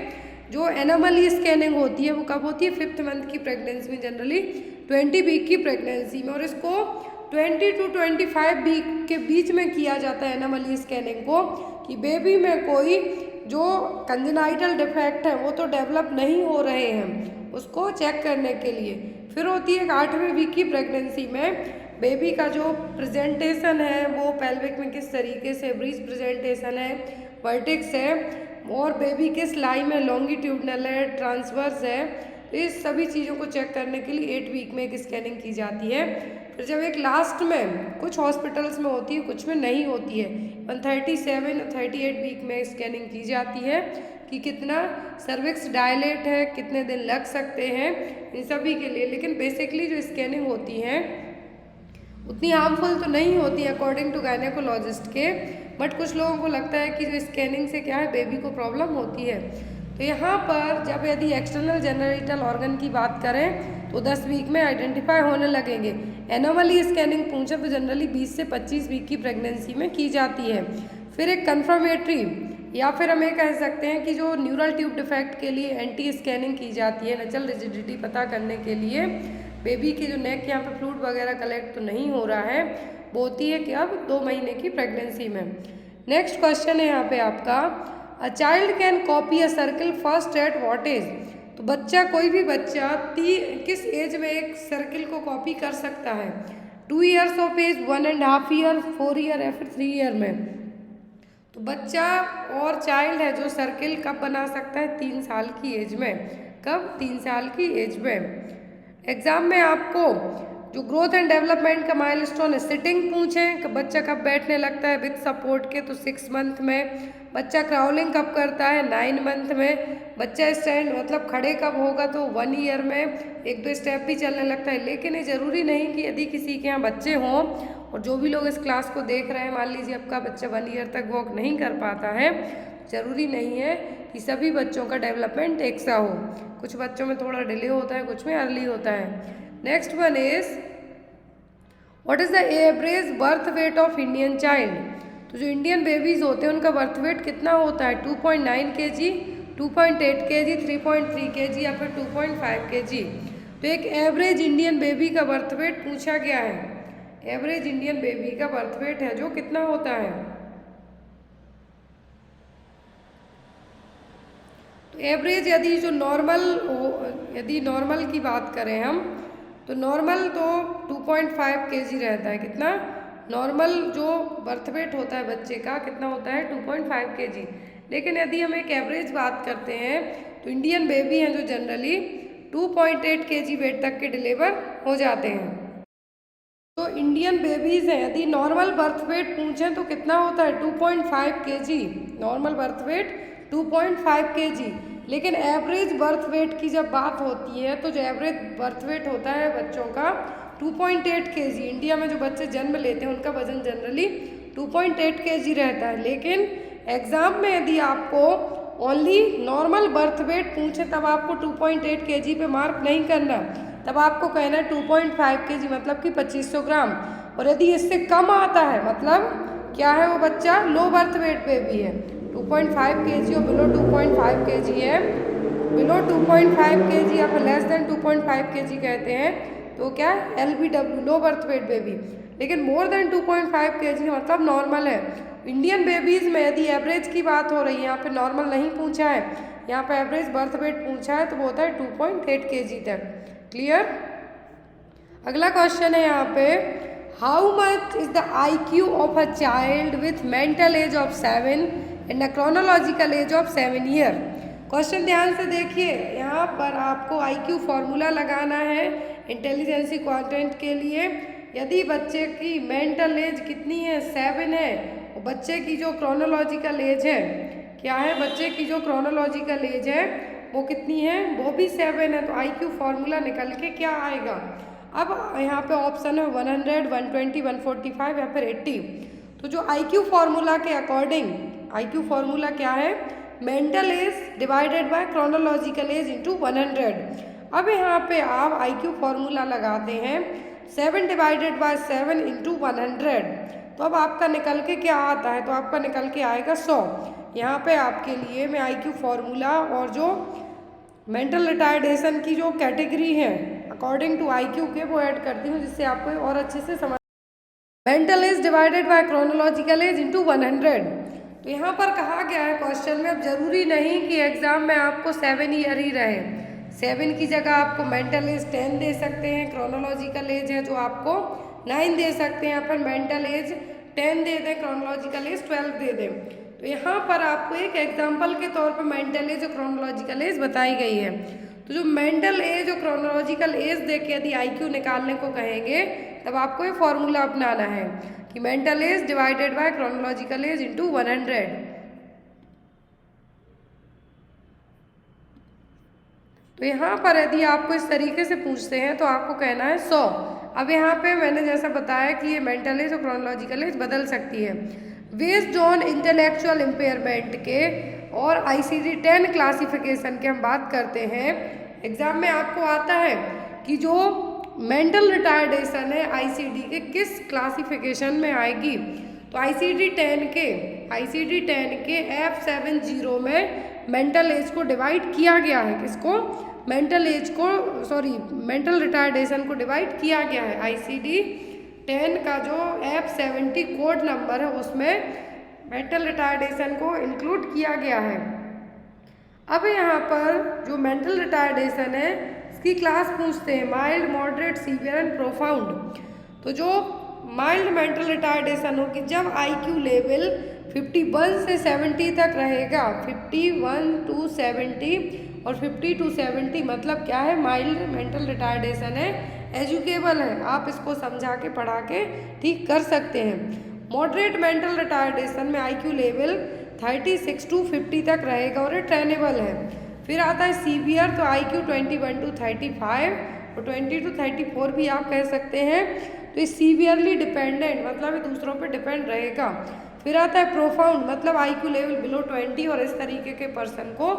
जो एनोमली स्कैनिंग होती है वो कब होती है, 5th मंथ की प्रेगनेंसी में, जनरली 20 वीक की प्रेगनेंसी में, और इसको 20 to 25 वीक के बीच में किया जाता है एनोमली स्कैनिंग को, कि बेबी में कोई जो कंजेनाइटल डिफेक्ट है वो तो डेवलप नहीं हो रहे हैं, उसको चेक करने के लिए। फिर होती है 8वें वीक की प्रेगनेंसी में, बेबी का जो प्रेजेंटेशन है वो पेल्विक में किस तरीके से ब्रीच प्रेजेंटेशन है, वर्टेक्स है, और बेबी किस लाई में लॉन्गिट्यूडनल है, ट्रांसवर्स है, तो इस सभी चीज़ों को चेक करने के लिए 8 वीक में एक स्कैनिंग की जाती है। फिर जब एक लास्ट में, कुछ हॉस्पिटल्स में होती है कुछ में नहीं होती है, 37 और 38 वीक में स्कैनिंग की जाती है कि कितना सर्विक्स डायलेट है, कितने दिन लग सकते हैं, इन सभी के लिए। लेकिन बेसिकली जो स्कैनिंग होती है उतनी हार्मफुल तो नहीं होती अकॉर्डिंग टू गायनेकोलॉजिस्ट के, बट कुछ लोगों को लगता है कि जो स्कैनिंग से क्या है बेबी को प्रॉब्लम होती है, तो यहाँ पर जब यदि एक्सटर्नल जेनिटल ऑर्गन की बात करें तो 10 वीक में आइडेंटिफाई होने लगेंगे। एनोमली स्कैनिंग पूछे तो जनरली 20 से 25 वीक की प्रेगनेंसी में की जाती है। फिर एक कन्फर्मेटरी या फिर हम ये कह सकते हैं कि जो न्यूरल ट्यूब डिफेक्ट के लिए एंटी स्कैनिंग की जाती है नचल रिजिडिटी पता करने के लिए। बेबी की जो नेक यहाँ पे फ्लूइड वगैरह कलेक्ट तो नहीं हो रहा है, वो होती है कि अब 2 महीने की प्रेगनेंसी में। नेक्स्ट क्वेश्चन है यहाँ पे आपका, a child can copy a circle first at what age. तो बच्चा, कोई भी बच्चा किस एज में एक सर्किल को कॉपी कर सकता है? 2 years of age, 1.5 year, 4 year या फिर 3 ईयर में। तो बच्चा और चाइल्ड है जो सर्किल कब बना सकता है? 3 साल की एज में। कब? 3 साल की एज में। एग्जाम में आपको जो ग्रोथ एंड डेवलपमेंट का माइलस्टोन है सिटिंग पूछें कि बच्चा कब बैठने लगता है विद सपोर्ट के, तो 6 मंथ में। बच्चा क्राउलिंग कब करता है? 9 मंथ में। बच्चा स्टैंड मतलब खड़े कब होगा? तो 1 ईयर में, 1-2 स्टेप भी चलने लगता है। लेकिन ये ज़रूरी नहीं कि यदि किसी के यहाँ बच्चे हों और जो भी लोग इस क्लास को देख रहे हैं, मान लीजिए आपका बच्चा 1 ईयर तक वॉक नहीं कर पाता है, ज़रूरी नहीं है कि सभी बच्चों का डेवलपमेंट एक सा हो। कुछ बच्चों में थोड़ा डिले होता है, कुछ में अर्ली होता है। Next one is, what is the average birth weight of Indian child. तो जो इंडियन बेबीज़ होते हैं उनका बर्थ वेट कितना होता है? 2.9 kg, 2.8 kg, 3.3 kg या फिर 2.5 kg। तो एक एवरेज इंडियन बेबी का बर्थ वेट पूछा गया है। एवरेज इंडियन बेबी का बर्थ वेट है जो कितना होता है? तो एवरेज यदि जो यदि नॉर्मल की बात करें हम, तो नॉर्मल तो 2.5 kg रहता है। कितना? नॉर्मल जो बर्थ वेट होता है बच्चे का कितना होता है? 2.5 kg। लेकिन यदि हम एक एवरेज बात करते हैं तो इंडियन बेबी हैं जो जनरली 2.8 kg वेट तक के डिलीवर हो जाते हैं। तो इंडियन बेबीज़ हैं, यदि नॉर्मल बर्थ वेट पूछें तो कितना होता है? 2.5 kg। Normal birth weight 2.5 kg। लेकिन एवरेज बर्थ वेट की जब बात होती है तो जो एवरेज बर्थ वेट होता है बच्चों का 2.8 kg। इंडिया में जो बच्चे जन्म लेते हैं उनका वजन जनरली 2.8 kg रहता है। लेकिन एग्ज़ाम में यदि आपको ओनली नॉर्मल बर्थ वेट पूछे तब आपको 2.8 kg पे मार्क नहीं करना, तब आपको कहना है 2.5 kg मतलब कि 2500 ग्राम। और यदि इससे कम आता है मतलब क्या है? वो बच्चा लो बर्थ वेट बेबी है। 2.5 kg और बिलो 2.5 kg है। बिलो 2.5 kg या फिर लेस देन 2.5 kg कहते हैं तो क्या है? LBW, low birth weight baby. लेकिन मोर देन 2.5 kg मतलब नॉर्मल है। इंडियन बेबीज़ में यदि एवरेज की बात हो रही है, यहाँ पे नॉर्मल नहीं पूछा है, यहाँ पे एवरेज बर्थ वेट पूछा है, तो वो होता है 2.8 kg तक। क्लियर? अगला क्वेश्चन है यहाँ पे, how much is the IQ of a child with mental as of 7 and a chronological age of 7 year. Question ध्यान से देखिए, यहाँ पर आपको IQ फॉर्मूला लगाना है इंटेलिजेंसी क्वाड्रेंट के लिए। यदि बच्चे की मेंटल एज कितनी है? 7 है। और बच्चे की जो क्रोनोलॉजिकल एज है, क्या है? बच्चे की जो क्रोनोलॉजिकल एज है वो कितनी है? वो भी 7 है। तो IQ फॉर्मूला निकल के क्या आएगा? अब यहाँ पे ऑप्शन है 100, 120, 145 या फिर 80। तो जो IQ फॉर्मूला के अकॉर्डिंग, IQ फॉर्मूला क्या है? Mental as divided by chronological age into 100। अब यहाँ पे आप IQ फॉर्मूला लगाते हैं 7 डिवाइडेड बाय 7 इंटू 100। तो अब आपका निकल के क्या आता है? तो आपका निकल के आएगा 100। यहाँ पे आपके लिए मैं IQ फॉर्मूला और जो मेंटल रिटार्डेशन की जो कैटेगरी है अकॉर्डिंग टू IQ के वो ऐड करती हूँ जिससे आपको और अच्छे से समझ। Mental as divided by chronological age into 100। तो यहाँ पर कहा गया है क्वेश्चन में, अब जरूरी नहीं कि एग्जाम में आपको 7 ईयर ही रहे। 7 की जगह आपको मेंटल एज 10 दे सकते हैं, क्रोनोलॉजिकल एज है जो आपको 9 दे सकते हैं, या फिर मेंटल एज 10 दे दें, क्रोनोलॉजिकल एज 12 दे दें। तो यहाँ पर आपको एक एग्जाम्पल के तौर पर मेंटल एज और क्रोनोलॉजिकल एज बताई गई है। तो जो मेंटल एज और क्रोनोलॉजिकल एज देख के यदि IQ निकालने को कहेंगे तब आपको ये फॉर्मूला अपनाना है कि mental as divided by chronological age into 100। तो यहाँ पर यदि आपको इस तरीके से पूछते हैं तो आपको कहना है 100। अब यहाँ पे मैंने जैसा बताया कि ये मेंटल एज और क्रोनोलॉजिकल एज बदल सकती है। बेस्ड ऑन इंटेलेक्चुअल इम्पेयरमेंट के और ICD 10 क्लासिफिकेशन की हम बात करते हैं, एग्जाम में आपको आता है कि जो मेंटल रिटार्डेशन है ICD के किस क्लासिफिकेशन में आएगी। तो ICD 10 के F70 में मेंटल एज को डिवाइड किया गया है। किसको? मेंटल रिटार्डेशन को डिवाइड किया गया है। ICD 10 का जो F70 कोड नंबर है उसमें मेंटल रिटार्डेशन को इंक्लूड किया गया है। अब यहाँ पर जो मेंटल रिटार्डेशन है इसकी क्लास पूछते हैं, mild, moderate, severe and profound. तो जो माइल्ड मेंटल रिटार्डेशन होगी जब IQ लेवल 51 से 70 तक रहेगा, 51 to 70 और 50 to 70 मतलब क्या है, माइल्ड मेंटल रिटार्डेशन है, एजुकेबल है, आप इसको समझा के पढ़ा के ठीक कर सकते हैं। मॉडरेट मेंटल रिटार्डेशन में IQ लेवल 36 to 50 तक रहेगा और ये ट्रेनेबल है। फिर आता है सीवियर, तो IQ 21 to 35 और 20 to 34 भी आप कह सकते हैं। तो ये सीवियरली डिपेंडेंट मतलब ये दूसरों पे डिपेंड रहेगा। फिर आता है प्रोफाउंड, मतलब IQ लेवल बिलो 20 और इस तरीके के पर्सन को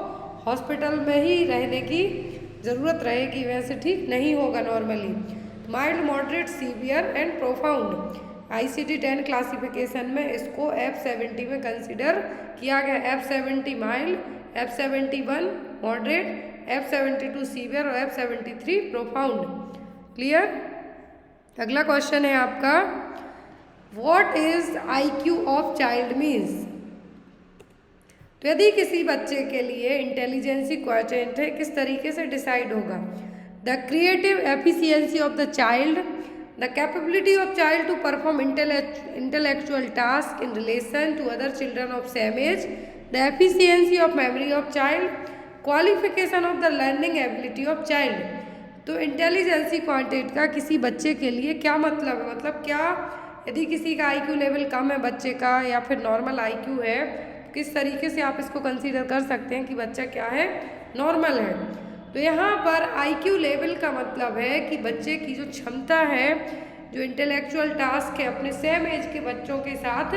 हॉस्पिटल में ही रहने की ज़रूरत रहेगी, वैसे ठीक नहीं होगा normally. Mild, moderate, severe and profound ICD 10 classification में इसको F70 में कंसिडर किया गया। F70 mild, F71 moderate, F72 severe और F73 प्रोफाउंड। क्लियर? अगला क्वेश्चन है आपका, what is IQ of child means. तो यदि किसी बच्चे के लिए इंटेलिजेंसी क्वोटिएंट है, किस तरीके से डिसाइड होगा? The creative efficiency of the child, the capability of child to perform intellectual task in relation to other children of same age, the efficiency of memory of child, qualification of the learning ability of child. तो intelligence quantity का किसी बच्चे के लिए क्या मतलब है, मतलब क्या यदि किसी का IQ लेवल कम है बच्चे का या फिर नॉर्मल IQ है, किस तरीके से आप इसको कंसीडर कर सकते हैं कि बच्चा क्या है, नॉर्मल है। तो यहाँ पर IQ लेवल का मतलब है कि बच्चे की जो क्षमता है, जो इंटेलेक्चुअल टास्क है अपने सेम एज के बच्चों के साथ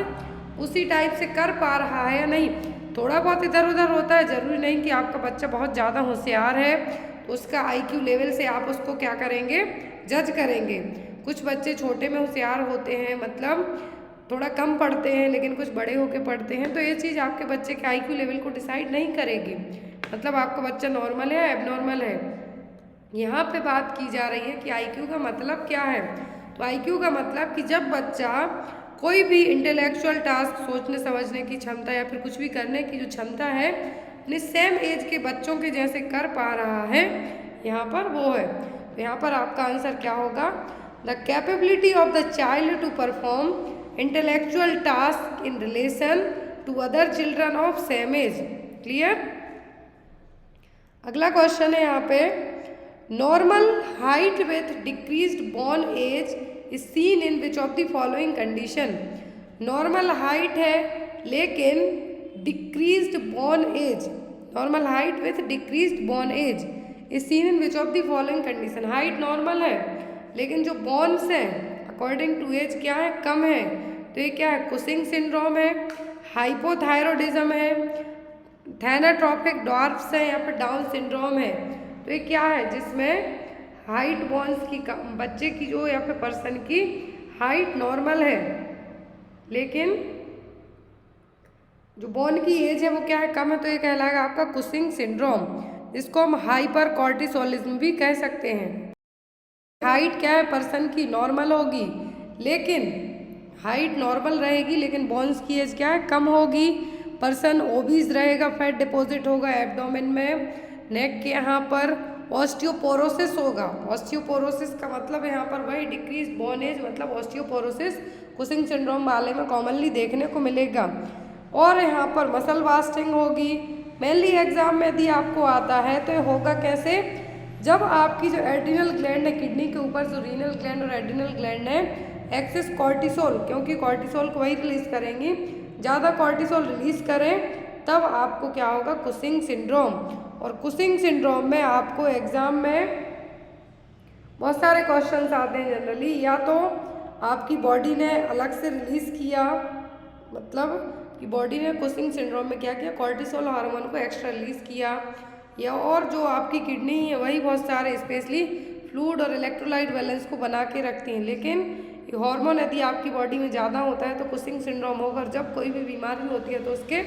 उसी टाइप से कर पा रहा है या नहीं। थोड़ा बहुत इधर उधर होता है, ज़रूरी नहीं कि आपका बच्चा बहुत ज़्यादा होशियार है तो उसका IQ लेवल से आप उसको क्या करेंगे, जज करेंगे। कुछ बच्चे छोटे में होशियार होते हैं, मतलब थोड़ा कम पढ़ते हैं लेकिन कुछ बड़े होके पढ़ते हैं, तो ये चीज़ आपके बच्चे के IQ लेवल को डिसाइड नहीं करेगी, मतलब आपका बच्चा नॉर्मल है एबनॉर्मल है। यहाँ पे बात की जा रही है कि IQ का मतलब क्या है। तो IQ का मतलब कि जब बच्चा कोई भी इंटेलेक्चुअल टास्क, सोचने समझने की क्षमता या फिर कुछ भी करने की जो क्षमता है अपने सेम एज के बच्चों के जैसे कर पा रहा है, यहाँ पर वो है। तो यहाँ पर आपका आंसर क्या होगा, the capability of the child to perform intellectual task in relation to other children of same age. Clear? अगला क्वेश्चन है यहाँ पे, normal height with decreased bone age is seen in which of the following condition. Normal height है लेकिन decreased bone age, normal height with decreased bone age is seen in which of the following condition. Height normal है लेकिन जो borns हैं according to as क्या है, कम है। तो ये क्या है, कुशिंग सिंड्रोम है, हाइपोथायरॉयडिज्म है, थैनाट्रोपिक ड्वार्फ्स है या फिर डाउन सिंड्रोम है। तो ये क्या है, जिसमें हाइट बॉर्न्स की बच्चे की जो या फिर पर्सन की हाइट नॉर्मल है लेकिन जो बॉर्न की एज है वो क्या है, कम है। तो ये कहलाएगा आपका कुशिंग सिंड्रोम, जिसको हम हाइपर कॉर्टिसोलिज्म भी कह सकते हैं। हाइट क्या है पर्सन की, नॉर्मल होगी, लेकिन हाइट नॉर्मल रहेगी लेकिन बॉन्स की एज क्या है, कम होगी। पर्सन ओबीज रहेगा, फैट डिपॉजिट होगा एब्डोमेन में, नेक के यहाँ पर ऑस्टियोपोरोसिस होगा। ऑस्टियोपोरोसिस का मतलब यहाँ पर वही डिक्रीज बॉर्न एज, मतलब ऑस्टियोपोरोसिस कुशिंग सिंड्रोम वाले में कॉमनली देखने को मिलेगा। और यहाँ पर मसल वास्टिंग होगी। मेनली एग्जाम में यदि आपको आता है तो ये होगा कैसे, जब आपकी जो एड्रिनल ग्लैंड है किडनी के ऊपर, जो रीनल ग्लैंड और एड्रिनल ग्लैंड है, एक्सेस कॉर्टिसोल, क्योंकि कॉर्टिसोल को वही रिलीज करेंगी, ज़्यादा कॉर्टिसोल रिलीज करें तब आपको क्या होगा, कुशिंग सिंड्रोम। और कुशिंग सिंड्रोम में आपको एग्जाम में बहुत सारे क्वेश्चंस आते हैं जनरली, या तो आपकी बॉडी ने अलग से रिलीज किया, मतलब कि बॉडी ने कुशिंग सिंड्रोम में क्या किया, कॉर्टिसोल हार्मोन को एक्स्ट्रा रिलीज किया, या और जो आपकी किडनी है वही बहुत सारे स्पेशली फ्लूइड और इलेक्ट्रोलाइट बैलेंस को बना के रखती हैं। लेकिन ये हार्मोन यदि आपकी बॉडी में ज़्यादा होता है तो कुशिंग सिंड्रोम होगा, और जब कोई भी बीमारी होती है तो उसके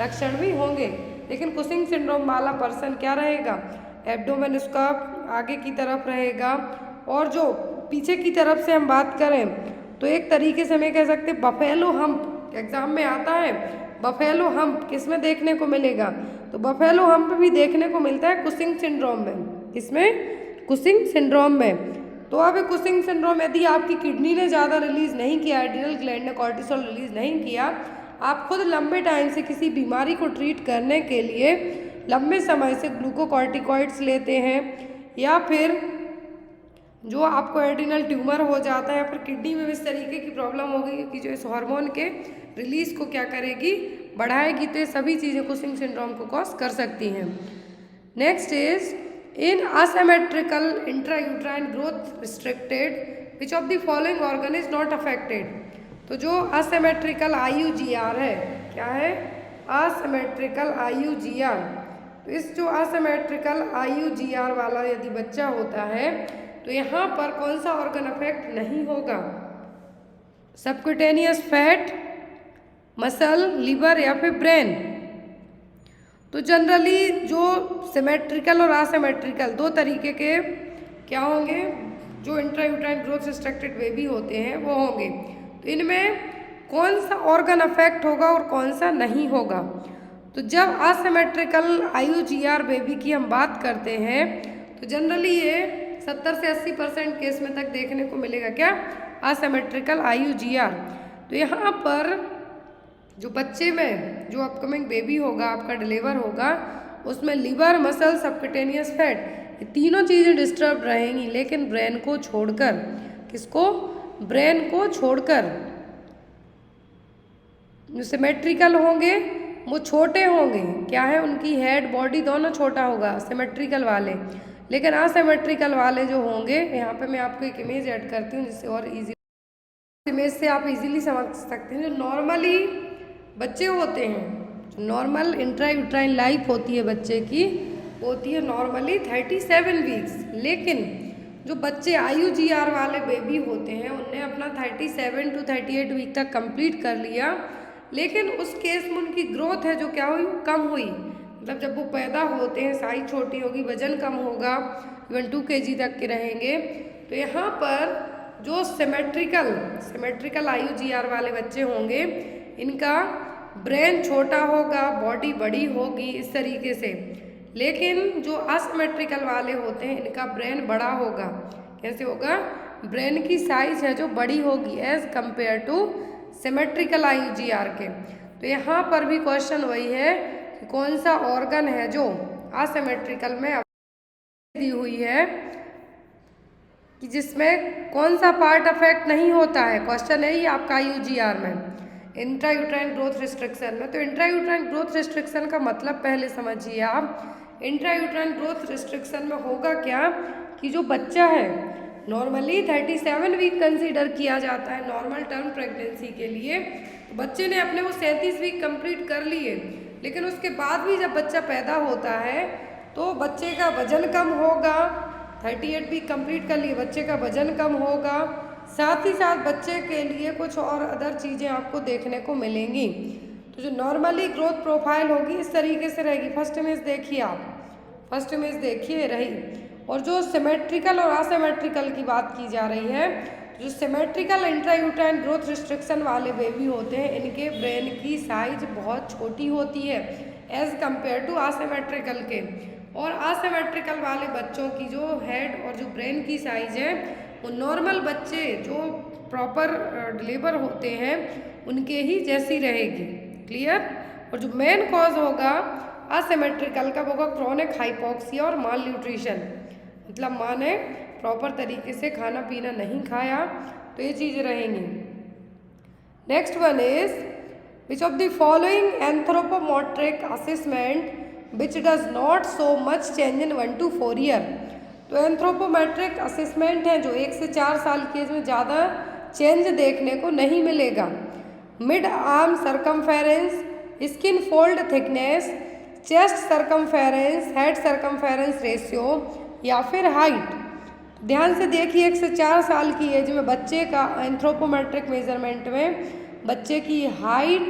लक्षण भी होंगे। लेकिन कुशिंग सिंड्रोम वाला पर्सन क्या रहेगा, एब्डोमेन उसका आगे की तरफ रहेगा, और जो पीछे की तरफ से हम बात करें तो एक तरीके से हमें कह सकते हैं बफेलो हम्प, एग्जाम में आता है बफेलो हम्प, किसमें देखने को मिलेगा, तो बफेलो हम्प भी देखने को मिलता है कुशिंग सिंड्रोम में। किसमें, कुशिंग सिंड्रोम में। तो अब कुशिंग सिंड्रोम यदि आपकी किडनी ने ज़्यादा रिलीज नहीं किया, एड्रिनल ग्लैंड ने कॉर्टिसोल रिलीज नहीं किया, आप खुद लंबे टाइम से किसी बीमारी को ट्रीट करने के लिए लंबे समय से ग्लूकोकॉर्टिकॉइड्स लेते हैं, या फिर जो आपको एड्रिनल ट्यूमर हो जाता है, या फिर किडनी में इस तरीके की प्रॉब्लम होगी कि जो इस हार्मोन के रिलीज को क्या करेगी, बढ़ाएगी, तो ये सभी चीज़ें कुशिंग सिंड्रोम को कॉज कर सकती हैं। Next is in asymmetrical intrauterine growth restricted which of the following organ is not affected. तो जो असिमेट्रिकल IUGR है, क्या है, असिमेट्रिकल IUGR, तो इस जो असिमेट्रिकल IUGR वाला यदि बच्चा होता है तो यहाँ पर कौन सा ऑर्गन अफेक्ट नहीं होगा, सबक्यूटेनियस फैट, मसल, लिवर या फिर ब्रेन। तो जनरली जो सिमेट्रिकल और असिमेट्रिकल दो तरीके के क्या होंगे, जो इंट्रायूट्राइन ग्रोथ रिस्ट्रिक्टेड बेबी होते हैं वो होंगे। तो इनमें कौन सा ऑर्गन अफेक्ट होगा और कौन सा नहीं होगा। तो जब असिमेट्रिकल IUGR बेबी की हम बात करते हैं तो जनरली ये 70 से 80% केस में तक देखने को मिलेगा, क्या, असिमेट्रिकल IUGR। तो यहाँ पर जो बच्चे में जो अपकमिंग बेबी होगा, आपका डिलीवर होगा, उसमें लिवर, मसल, सबक्यूटेनियस फैट, ये तीनों चीज़ें डिस्टर्ब रहेंगी, लेकिन ब्रेन को छोड़कर, किसको, ब्रेन को छोड़कर। जो सिमेट्रिकल होंगे वो छोटे होंगे, क्या है, उनकी हेड बॉडी दोनों छोटा होगा सिमेट्रिकल वाले, लेकिन असिमेट्रिकल वाले जो होंगे, यहाँ पे मैं आपको एक इमेज ऐड करती हूँ जिससे और इजी, इमेज से आप इजीली समझ सकते हैं। जो नॉर्मली बच्चे होते हैं, जो नॉर्मल इंट्रायूट्राइन लाइफ होती है बच्चे की, होती है नॉर्मली 37 वीक्स, लेकिन जो बच्चे IUGR वाले बेबी होते हैं उनने अपना 37 to 38 वीक तक कंप्लीट कर लिया, लेकिन उस केस में उनकी ग्रोथ है जो क्या हुई, कम हुई। मतलब जब वो पैदा होते हैं साइज छोटी होगी, वजन कम होगा, इवन 2 kg तक के रहेंगे। तो यहाँ पर जो सिमेट्रिकल IUGR वाले बच्चे होंगे, इनका ब्रेन छोटा होगा, बॉडी बड़ी होगी इस तरीके से, लेकिन जो असिमेट्रिकल वाले होते हैं इनका ब्रेन बड़ा होगा। कैसे होगा, ब्रेन की साइज है जो बड़ी होगी age compare to symmetrical IUGR के। तो यहाँ पर भी क्वेश्चन वही है कि कौन सा ऑर्गन है जो असिमेट्रिकल में दी हुई है, कि जिसमें कौन सा पार्ट अफेक्ट नहीं होता है। क्वेश्चन है ये आपका IUGR में, इंट्रायूट्राइन ग्रोथ रिस्ट्रिक्शन में। तो इंट्रायूट्राइन ग्रोथ रिस्ट्रिक्शन का मतलब पहले समझिए आप। इंट्रायूट्राइन ग्रोथ रिस्ट्रिक्शन में होगा क्या कि जो बच्चा है नॉर्मली 37 वीक कंसीडर किया जाता है नॉर्मल टर्म प्रेगनेंसी के लिए। तो बच्चे ने अपने वो 37 वीक कंप्लीट कर लिए, लेकिन उसके बाद भी जब बच्चा पैदा होता है तो बच्चे का वजन कम होगा। 38 वीक कंप्लीट कर लिए, बच्चे का वजन कम होगा, साथ ही साथ बच्चे के लिए कुछ और अदर चीज़ें आपको देखने को मिलेंगी। तो जो नॉर्मली ग्रोथ प्रोफाइल होगी इस तरीके से रहेगी। फर्स्ट इमेज देखिए आप, फर्स्ट इमेज देखिए रही। और जो सिमेट्रिकल और असिमेट्रिकल की बात की जा रही है, जो सिमेट्रिकल इंट्रायूट्राइन ग्रोथ रिस्ट्रिक्शन वाले बेबी होते हैं इनके ब्रेन की साइज बहुत छोटी होती है एज कंपेयर टू असिमेट्रिकल के। और असिमेट्रिकल वाले बच्चों की जो हेड और जो ब्रेन की साइज है वो नॉर्मल बच्चे जो प्रॉपर डिलीवर होते हैं उनके ही जैसी रहेगी। क्लियर। और जो मेन कॉज होगा असिमेट्रिकल का होगा क्रोनिक हाइपोक्सिया और माल न्यूट्रिशन, मतलब माँ ने प्रॉपर तरीके से खाना पीना नहीं खाया, तो ये चीज़ें रहेंगी। Next one is which of the following anthropometric assessment which does not show much change in 1 to 4 year. तो एंथ्रोपोमेट्रिक असेसमेंट है जो 1 से 4 साल की एज में ज़्यादा चेंज देखने को नहीं मिलेगा। Mid arm circumference, skin fold thickness, chest circumference, head circumference ratio या फिर हाइट। ध्यान से देखिए 1 से 4 साल की एज में बच्चे का एंथ्रोपोमेट्रिक मेजरमेंट में बच्चे की height,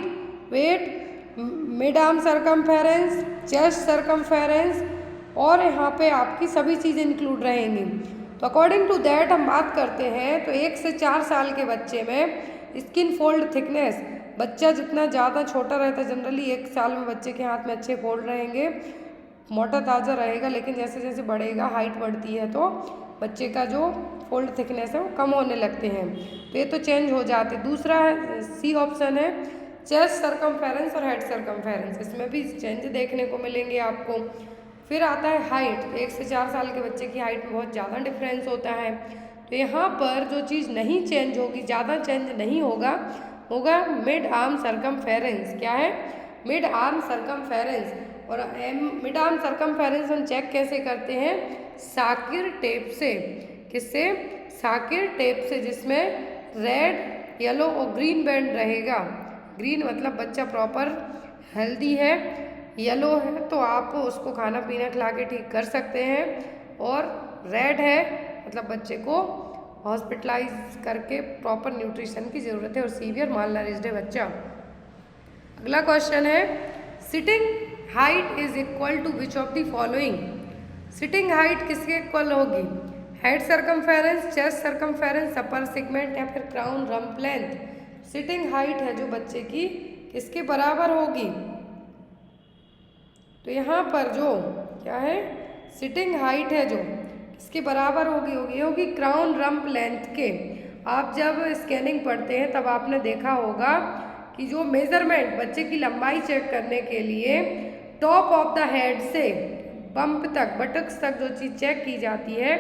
weight, mid arm circumference, chest circumference और यहाँ पे आपकी सभी चीज़ें इंक्लूड रहेंगी। तो अकॉर्डिंग टू दैट हम बात करते हैं तो 1 से 4 साल के बच्चे में स्किन फोल्ड थिकनेस, बच्चा जितना ज़्यादा छोटा रहता है जनरली 1 साल में बच्चे के हाथ में अच्छे फोल्ड रहेंगे, मोटा ताज़ा रहेगा, लेकिन जैसे जैसे बढ़ेगा हाइट बढ़ती है तो बच्चे का जो फोल्ड थिकनेस है वो कम होने लगते हैं, तो ये तो चेंज हो जाते। दूसरा सी ऑप्शन है चेस्ट सरकमफेरेंस और हेड सरकमफेरेंस, इसमें भी चेंज देखने को मिलेंगे आपको। फिर आता है हाइट, 1 से 4 साल के बच्चे की हाइट में बहुत ज़्यादा डिफरेंस होता है, तो यहाँ पर जो चीज़ नहीं चेंज होगी, ज़्यादा चेंज नहीं होगा, होगा मिड आर्म सरकमफेरेंस। क्या है? Mid arm circumference. और मिड आर्म सरकमफेरेंस हम चेक कैसे करते हैं? साकिर टेप से। किससे? साकिर टेप से, जिसमें रेड, येलो और ग्रीन बैंड रहेगा। ग्रीन मतलब बच्चा प्रॉपर हेल्दी है, येलो है तो आप उसको खाना पीना खिला के ठीक कर सकते हैं, और रेड है मतलब बच्चे को हॉस्पिटलाइज करके प्रॉपर न्यूट्रिशन की ज़रूरत है और सीवियर मालनरिश्ड है बच्चा। अगला क्वेश्चन है sitting height is equal to which of the following. Sitting height किसके इक्वल होगी? Head circumference, chest circumference, upper segment या फिर crown rump length. Sitting height है जो बच्चे की किसके बराबर होगी? तो यहाँ पर जो क्या है सिटिंग हाइट है जो किसके बराबर होगी? होगी क्राउन रम्प लेंथ के। आप जब स्कैनिंग पढ़ते हैं तब आपने देखा होगा कि जो मेजरमेंट बच्चे की लंबाई चेक करने के लिए टॉप ऑफ द हेड से बम्प तक, बटक्स तक जो चीज़ चेक की जाती है,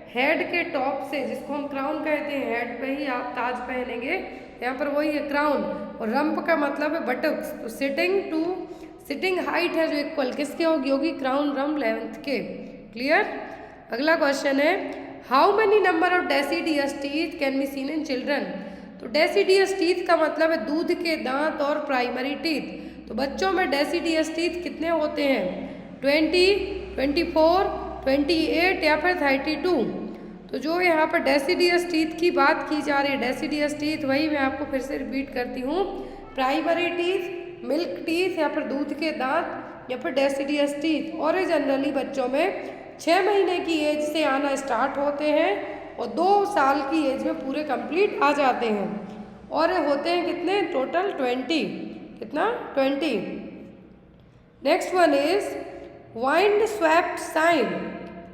हेड के टॉप से, जिसको हम क्राउन कहते हैं, हेड पे ही आप ताज पहनेंगे, यहाँ पर वही है क्राउन, और रम्प का मतलब है बटक्स। तो सिटिंग हाइट है जो इक्वल किसके होगी? क्राउन रम्प लेंथ के। क्लियर? अगला क्वेश्चन है how many number of deciduous teeth can be seen in children. तो डेसिडियस टीथ का मतलब है दूध के दांत और प्राइमरी टीथ। तो बच्चों में डेसिडियस टीथ कितने होते हैं? 20, 24, 28 या फिर 32। तो जो यहाँ पर डेसिडियस टीथ की बात की जा रही है, डेसिडियस टीथ वही मैं आपको फिर से रिपीट करती हूँ, प्राइमरी टीथ, मिल्क टीथ या फिर दूध के दांत या फिर डेसिडियस टीथ। और ये जनरली बच्चों में 6 महीने की एज से आना स्टार्ट होते हैं और 2 साल की एज में पूरे कंप्लीट आ जाते हैं। और ये होते हैं कितने? टोटल 20। कितना? 20। Next one is wind swept sign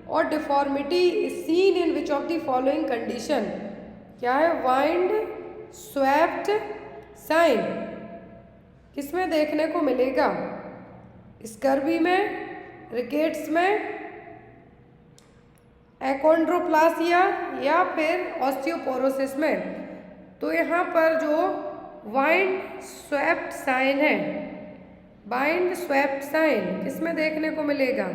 और deformity is seen in which of the following condition. क्या है? वाइंड स्वेप्ट साइन किसमें देखने को मिलेगा? स्कर्वी में, रिकेट्स में, एकोंड्रोप्लासिया या फिर ऑस्टियोपोरोसिस में। तो यहाँ पर जो वाइंड स्वेप्ट साइन है, वाइंड स्वेप्ट साइन किसमें देखने को मिलेगा?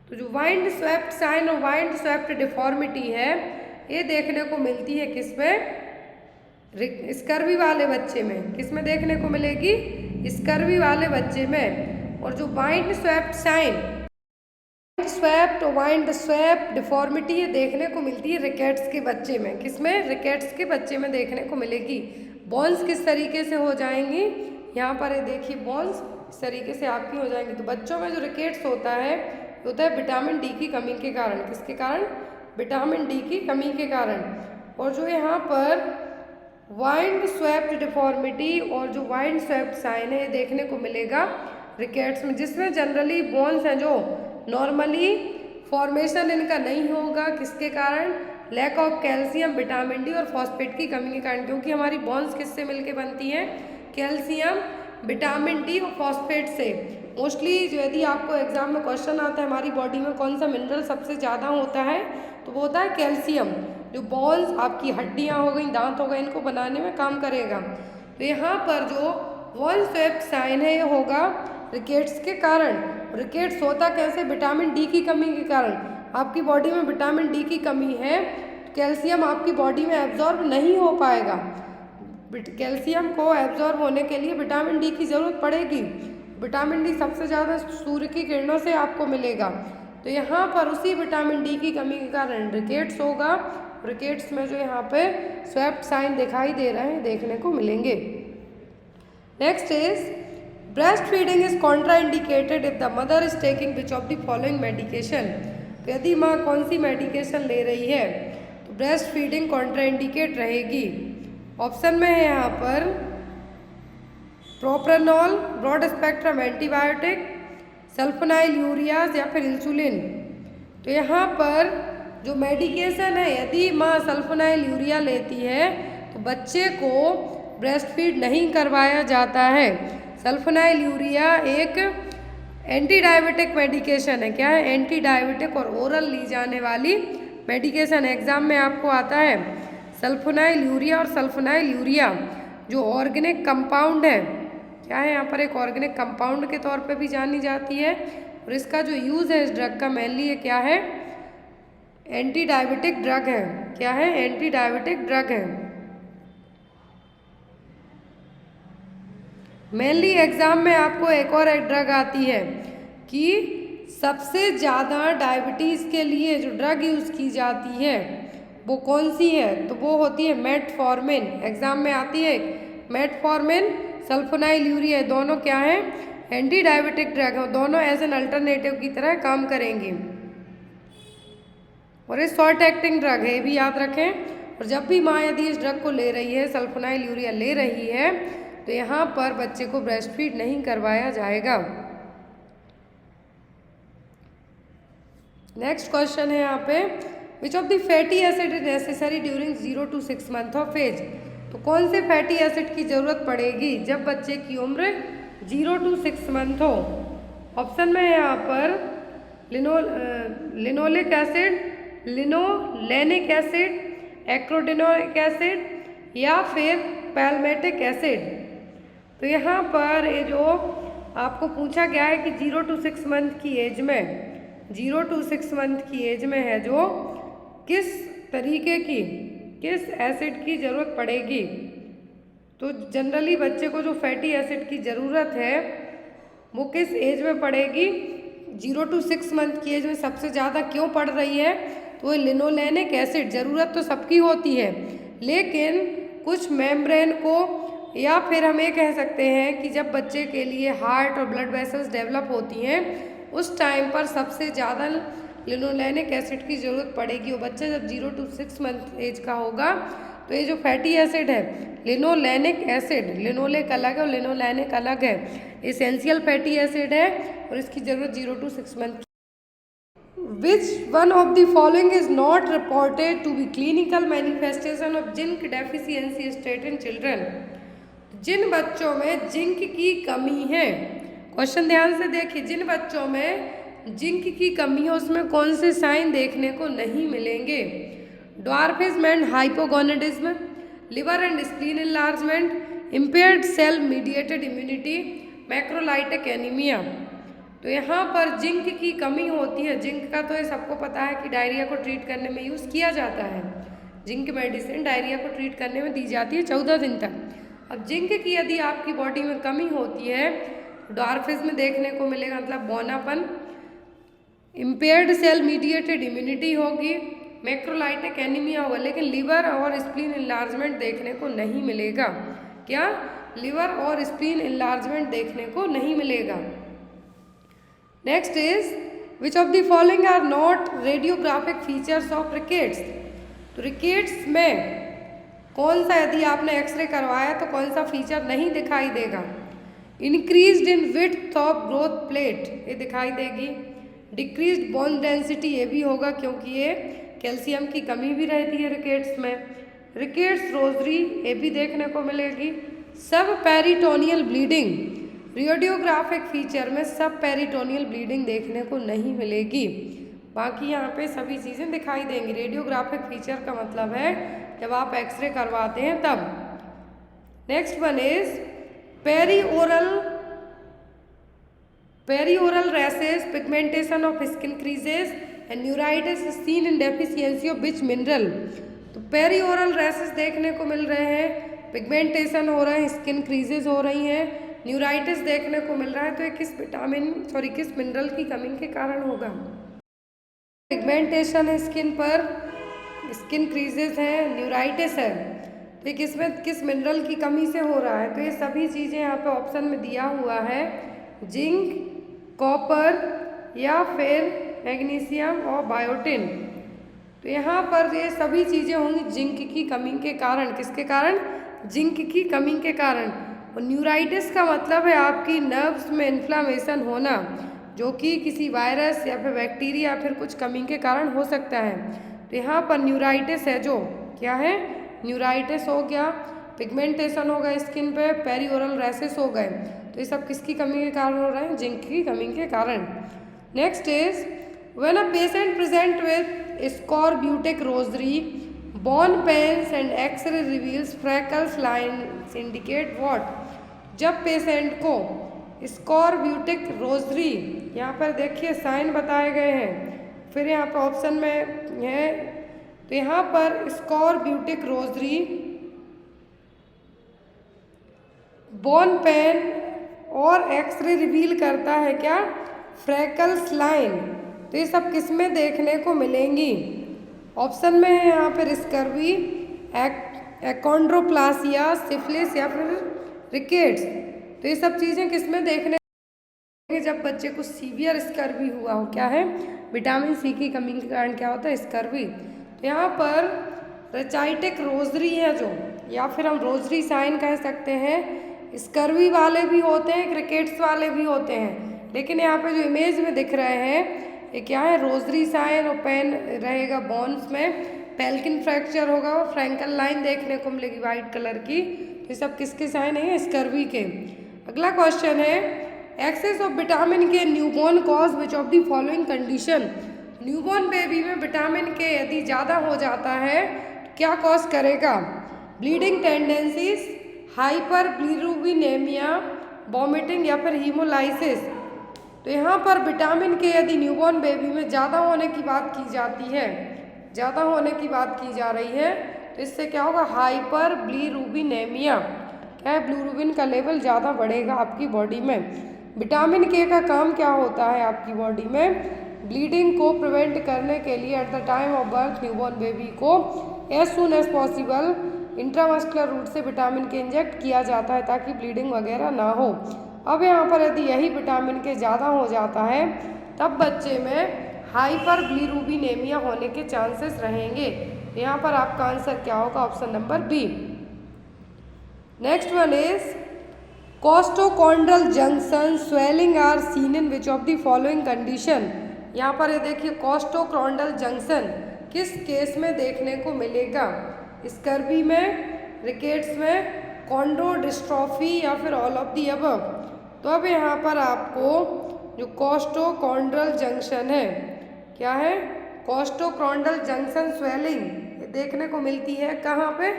तो जो वाइंड स्वेप्ट साइन और वाइंड स्वेप्ट डिफॉर्मिटी है ये देखने को मिलती है किसमें? स्कर्वी वाले बच्चे में। किसमें देखने को मिलेगी? स्कर्वी वाले बच्चे में। और जो wind swept sign, swept, wind swept deformity ये देखने को मिलती है रिकेट्स के बच्चे में। किसमें? रिकेट्स के बच्चे में देखने को मिलेगी। बोन्स किस तरीके से हो जाएंगी? यहाँ पर ये देखिए बोन्स इस तरीके से आपकी हो जाएंगी। तो बच्चों में जो रिकेट्स होता है विटामिन डी की कमी के कारण। किसके कारण? विटामिन डी की कमी के कारण। और जो यहाँ पर वाइंड स्वेप्ट डिफॉर्मिटी और जो वाइंड स्वेप्ट साइन है ये देखने को मिलेगा रिकेट्स में, जिसमें जनरली बोन्स हैं जो नॉर्मली फॉर्मेशन इनका नहीं होगा। किसके कारण? Lack of calcium, vitamin D और फॉस्फेट की कमी के कारण। क्योंकि हमारी बोन्स किससे मिलके बनती हैं? कैल्शियम, विटामिन डी और फॉस्फेट से। मोस्टली जो यदि आपको एग्जाम में क्वेश्चन आता है हमारी बॉडी में कौन सा मिनरल सबसे ज़्यादा होता है, तो वो होता है कैल्शियम, जो बोन्स आपकी हड्डियाँ हो गई, दांत हो गए, इनको बनाने में काम करेगा। तो यहाँ पर जो वाइंड स्वेप्ट साइन है ये होगा रिकेट्स के कारण। रिकेट्स होता कैसे? विटामिन डी की कमी के कारण। आपकी बॉडी में विटामिन डी की कमी है, कैल्शियम आपकी बॉडी में एब्जॉर्ब नहीं हो पाएगा। कैल्शियम को एब्जॉर्ब होने के लिए विटामिन डी की ज़रूरत पड़ेगी। विटामिन डी सबसे ज़्यादा सूर्य की किरणों से आपको मिलेगा। तो यहाँ पर उसी विटामिन डी की कमी के कारण रिकेट्स होगा। रिकेट्स में जो यहाँ पे स्वेप्ट साइन दिखाई दे रहे हैं देखने को मिलेंगे। Next is breast feeding is Contra indicated if the mother is taking which of the following medication. तो यदि माँ कौन सी मेडिकेशन ले रही है तो ब्रेस्ट फीडिंग कॉन्ट्रा इंडिकेट रहेगी। ऑप्शन में है यहाँ पर propranolol, broad spectrum antibiotic, sulphonylureas या फिर इंसुलिन। तो यहाँ पर जो मेडिकेशन है, यदि माँ सल्फोनाइल यूरिया लेती है तो बच्चे को ब्रेस्ट फीड नहीं करवाया जाता है। सल्फोनाइल यूरिया एक एंटी डायबिटिक मेडिकेशन है। क्या है? एंटी डायबिटिक और ओरल ली जाने वाली मेडिकेशन। एग्जाम में आपको आता है सल्फोनाइल यूरिया। और सल्फोनाइल यूरिया जो ऑर्गेनिक कंपाउंड है, क्या है यहाँ पर एक ऑर्गेनिक कंपाउंड के तौर पे भी जानी जाती है। और इसका जो यूज़ है इस ड्रग का मेनली ये क्या है? एंटी डायबिटिक ड्रग है। क्या है? एंटी डायबिटिक ड्रग है। मेनली एग्जाम में आपको एक और एक ड्रग आती है कि सबसे ज़्यादा डायबिटीज़ के लिए जो ड्रग यूज़ की जाती है वो कौन सी है? तो वो होती है मेटफॉर्मिन। एग्जाम में आती है मेटफॉर्मिन, सल्फोनाइल यूरिया, दोनों क्या है? एंटी डायबिटिक ड्रग है। दोनों एज एन अल्टरनेटिव की तरह काम करेंगे और ये शॉर्ट एक्टिंग ड्रग है, ये भी याद रखें। और जब भी माँ यदि इस ड्रग को ले रही है, सल्फोनाइल यूरिया ले रही है, तो यहाँ पर बच्चे को ब्रेस्ट फीड नहीं करवाया जाएगा। नेक्स्ट क्वेश्चन है यहाँ पे, which of the fatty acid is necessary during 0 to 6 month of age. तो कौन से फैटी एसिड की ज़रूरत पड़ेगी जब बच्चे की उम्र 0 to 6 month हो? ऑप्शन में है यहाँ पर linoleic acid, linolenic acid, arachidonic acid या फिर पैल्मेटिक एसिड। तो यहाँ पर ये जो आपको पूछा गया है कि 0 to 6 month की एज में, 0 to 6 month की एज में है जो किस तरीके की, किस एसिड की ज़रूरत पड़ेगी। तो जनरली बच्चे को जो फैटी एसिड की ज़रूरत है वो किस एज में पड़ेगी? 0 to 6 month की एज में सबसे ज़्यादा क्यों पड़ रही है? तो लिनोलेनिक एसिड ज़रूरत तो सबकी होती है, लेकिन कुछ मेम्ब्रेन को, या फिर हम ये कह सकते हैं कि जब बच्चे के लिए हार्ट और ब्लड वेसल्स डेवलप होती हैं उस टाइम पर सबसे ज़्यादा लिनोलेनिक एसिड की ज़रूरत पड़ेगी। वो बच्चा जब 0 to 6 month एज का होगा तो ये जो फैटी एसिड है लिनोलेनिक एसिड, लिनोलेक अलग है और लिनोलेनिक अलग है, एसेंशियल फैटी एसिड है और इसकी ज़रूरत 0 to 6 month। Which one of the following is not reported to be clinical manifestation of zinc deficiency state in children? जिन बच्चों में जिंक की कमी है, क्वेश्चन ध्यान से देखिए, जिन बच्चों में जिंक की कमी है उसमें कौन से साइन देखने को नहीं मिलेंगे? Dwarfism and hypogonadism, liver and spleen enlargement, impaired cell mediated immunity, macrocytic anaemia. तो यहाँ पर जिंक की कमी होती है। जिंक का तो ये सबको पता है कि डायरिया को ट्रीट करने में यूज़ किया जाता है। जिंक मेडिसिन डायरिया को ट्रीट करने में दी जाती है 14 दिन तक। अब जिंक की यदि आपकी बॉडी में कमी होती है, ड्वार्फिज्म देखने को मिलेगा, मतलब बौनापन, इम्पेयर्ड सेल मीडिएटेड इम्यूनिटी होगी, मैक्रोलाइटिक एनीमिया होगा, लेकिन लिवर और स्प्लीन इनलार्जमेंट देखने को नहीं मिलेगा। क्या? लिवर और स्प्लीन इनलार्जमेंट देखने को नहीं मिलेगा। Next is which of the following are not radiographic features of rickets. तो रिकेट्स में कौन सा, यदि आपने एक्सरे करवाया तो कौन सा फीचर नहीं दिखाई देगा? Increased in width of growth plate, ये दिखाई देगी। डिक्रीज्ड बोन डेंसिटी, ये भी होगा क्योंकि ये कैल्शियम की कमी भी रहती है रिकेट्स में। रिकेट्स रोजरी, ये भी देखने को मिलेगी। सब पेरिटोनियल ब्लीडिंग, रेडियोग्राफिक फीचर में सब पेरिटोनियल ब्लीडिंग देखने को नहीं मिलेगी। बाकी यहाँ पे सभी चीज़ें दिखाई देंगी। रेडियोग्राफिक फीचर का मतलब है जब आप एक्सरे करवाते हैं तब। Next one is perioral rashes, pigmentation of skin creases and neuritis seen in deficiency of which mineral. तो पेरीओरल रैशेस देखने को मिल रहे हैं पिगमेंटेशन हो रहा है, स्किन क्रीजेज हो रही हैं, न्यूराइटिस देखने को मिल रहा है। तो ये किस मिनरल की कमी के कारण होगा? पिगमेंटेशन है स्किन पर, स्किन क्रीजेस हैं, न्यूराइटिस है, तो ये किस मिनरल की कमी से हो रहा है? तो ये सभी चीज़ें यहाँ पे ऑप्शन में दिया हुआ है, जिंक, कॉपर या फिर मैग्नीशियम और बायोटिन। तो यहाँ पर ये सभी चीज़ें होंगी जिंक की कमी के कारण। किसके कारण? जिंक की कमी के कारण। और न्यूराइटिस का मतलब है आपकी नर्व्स में इन्फ्लामेशन होना, जो कि किसी वायरस या फिर बैक्टीरिया या फिर कुछ कमी के कारण हो सकता है। तो यहाँ पर न्यूराइटिस है, जो क्या है? न्यूराइटिस हो गया, पिगमेंटेशन हो गया स्किन पे, पेरिओरल रैशेस हो गए। तो ये सब किसकी कमी के कारण हो रहे हैं? जिंक की कमी के कारण। Next is when a patient present with scorbutic rosary, bone pains and X-ray reveals Frankel's lines indicate what? जब पेशेंट को स्कॉर्ब्यूटिक रोजरी, यहाँ पर देखिए साइन बताए गए हैं, फिर यहाँ पर ऑप्शन में है, तो यहाँ पर स्कॉर्ब्यूटिक रोजरी, बॉन पेन और एक्सरे रिवील करता है क्या? Freckles line. तो ये सब किस में देखने को मिलेंगी? ऑप्शन में है यहाँ पर स्कर्वी, एकॉन्ड्रोप्लासिया, सिफिलिस या फिर रिकेट्स। तो ये सब चीज़ें किस में देखने जब बच्चे को सीवियर स्कर्वी हुआ हो? क्या है? विटामिन सी की कमी के कारण क्या होता है? स्कर्वी। तो यहाँ पर रेचाइटिक रोजरी है जो, या फिर हम रोजरी साइन कह सकते हैं। स्कर्वी वाले भी होते हैं, क्रिकेट्स वाले भी होते हैं, लेकिन यहाँ पे जो इमेज में दिख रहे हैं ये क्या है? रोजरी साइन, और पेन रहेगा बोन्स में, पेल्किन फ्रैक्चर होगा और फ्रैंकल लाइन देखने को मिलेगी वाइट कलर की। तो ये सब किसके साइन है? स्कर्वी के। अगला क्वेश्चन है, एक्सेस ऑफ विटामिन के newborn cause which of the following condition? Newborn baby में विटामिन के यदि ज़्यादा हो जाता है तो क्या कॉज करेगा? ब्लीडिंग टेंडेंसीज, हाइपर बिलिरुबिनेमिया, वॉमिटिंग या फिर हीमोलाइसिस। तो यहाँ पर विटामिन के यदि न्यूबॉर्न बेबी में ज़्यादा होने की बात की जाती है, ज़्यादा होने की बात की जा रही है, तो इससे क्या होगा? हाइपर बिलिरुबिनेमिया। क्या है? बिलिरुबिन का लेवल ज़्यादा बढ़ेगा आपकी बॉडी में। विटामिन के का काम क्या होता है आपकी बॉडी में? ब्लीडिंग को प्रिवेंट करने के लिए at the time of birth newborn baby को as soon as possible intramuscular route से विटामिन के इंजेक्ट किया जाता है, ताकि ब्लीडिंग वगैरह ना हो। अब यहाँ पर यदि यही विटामिन के ज़्यादा हो जाता है, तब बच्चे में हाइपर बिलिरुबिनेमिया होने के चांसेस रहेंगे। यहाँ पर आपका आंसर क्या होगा? Option number B. Next one is costochondral junction swelling are seen in which of the following condition? यहाँ पर ये देखिए, कोस्टोकॉन्ड्रल जंक्शन किस केस में देखने को मिलेगा? स्कर्वी में, रिकेट्स में, कॉन्ड्रोडिस्ट्रॉफी या फिर ऑल ऑफ दी अबव? तो अब यहाँ पर आपको जो कोस्टोकॉन्ड्रल जंक्शन है, क्या है? कोस्टोकॉन्ड्रल जंक्शन स्वेलिंग ये देखने को मिलती है कहाँ पे?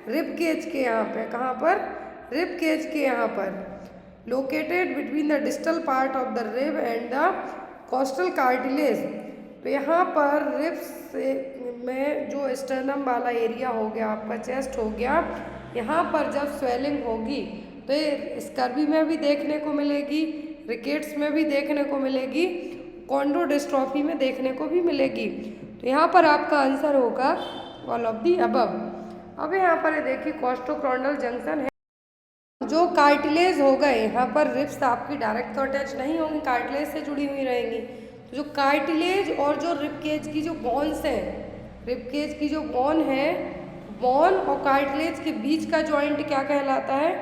रिब केज के यहाँ पे। कहाँ पर? रिब केज के यहाँ पर, located between the distal part of the rib end the costal cartilage. तो यहाँ पर रिब्स में जो स्टर्नम वाला एरिया हो गया, आपका चेस्ट हो गया, यहाँ पर जब स्वेलिंग होगी तो ये स्कर्वी में भी देखने को मिलेगी, रिकेट्स में भी देखने को मिलेगी, कॉन्ड्रोडिस्ट्रॉफी में देखने को भी मिलेगी। तो यहाँ पर आपका आंसर होगा ऑल ऑफ दी अबव। अब यहाँ पर ये देखिए, कोस्टोकॉन्ड्रल जंक्शन है, जो कार्टिलेज हो गए, यहाँ पर रिब्स आपकी डायरेक्ट तो अटैच नहीं होंगी, कार्टिलेज से जुड़ी हुई रहेंगी। तो जो कार्टिलेज और जो रिब केज की जो बोन्स हैं, रिब केज की जो बोन है, बोन और कार्टिलेज के बीच का जॉइंट क्या कहलाता है?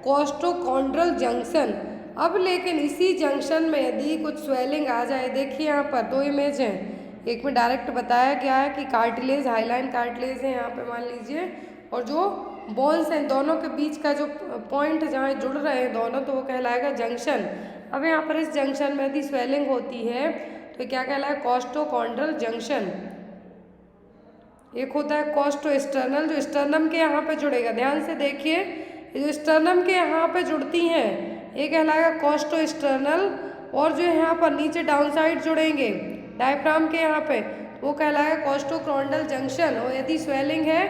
कोस्टोकॉन्ड्रल जंक्शन। अब लेकिन इसी जंक्शन में यदि कुछ स्वेलिंग आ जाए, देखिए यहाँ पर दो इमेज हैं, एक में डायरेक्ट बताया गया है कि कार्टिलेज, हाईलाइन कार्टिलेज है यहाँ पे मान लीजिए, और जो बोन्स हैं दोनों के बीच का जो पॉइंट जहाँ जुड़ रहे हैं दोनों, तो वो कहलाएगा जंक्शन। अब यहाँ पर इस जंक्शन में यदि स्वेलिंग होती है तो क्या कहलाएगा? कोस्टोकॉन्ड्रल जंक्शन। एक होता है कोस्टोस्टर्नल, जो स्टर्नम के यहाँ पे जुड़ेगा, ध्यान से देखिए, ये जो स्टर्नम के यहाँ पे जुड़ती हैं ये कहलाएगा कोस्टोस्टर्नल, और जो यहाँ पर नीचे डाउन साइड जुड़ेंगे डायफ्राम के यहाँ पे, वो कहलाएगा कोस्टोकॉन्ड्रल जंक्शन। और यदि स्वेलिंग है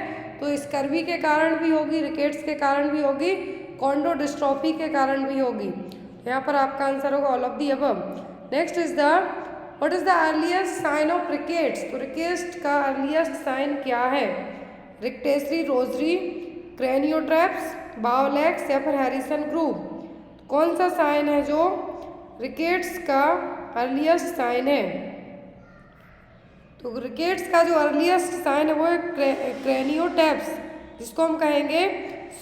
तो स्कर्वी के कारण भी होगी, रिकेट्स के कारण भी होगी, कॉन्डोडिस्ट्रॉफी के कारण भी होगी। यहाँ पर आपका आंसर होगा all of the above. Next is the what is the earliest sign of rickets. तो रिकेट्स का अर्लीस्ट साइन क्या है? रिक्टेसरी रोजरी, क्रेनियोट्रैप्स, बाउलेक्स या फिर हैरिसन ग्रूव। कौन सा साइन है जो रिकेट्स का अर्लीस्ट साइन है? तो रिकेट्स का जो अर्लीस्ट साइन है वो है क्रेनियोटैप्स, जिसको हम कहेंगे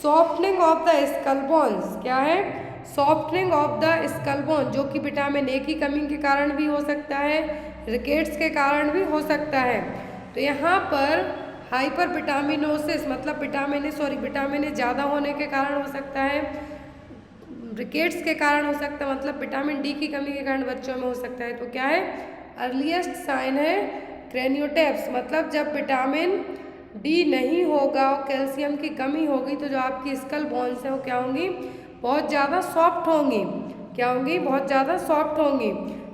softening of the skull bones. क्या है? Softening of the skull bone, जो कि विटामिन ए की कमी के कारण भी हो सकता है, रिकेट्स के कारण भी हो सकता है। तो यहाँ पर हाइपर विटामिनोसिस मतलब विटामिन ए ज़्यादा होने के कारण हो सकता है, रिकेट्स के कारण हो सकता है मतलब विटामिन डी की कमी के कारण बच्चों में हो सकता है। तो क्या है? अर्लीस्ट साइन है क्रेनियोटैप्स, मतलब जब विटामिन डी नहीं होगा और कैल्शियम की कमी होगी तो जो आपकी स्कल बोन्स हैं वो क्या होंगी? बहुत ज़्यादा सॉफ्ट होंगी। क्या होंगी? बहुत ज़्यादा सॉफ्ट होंगी।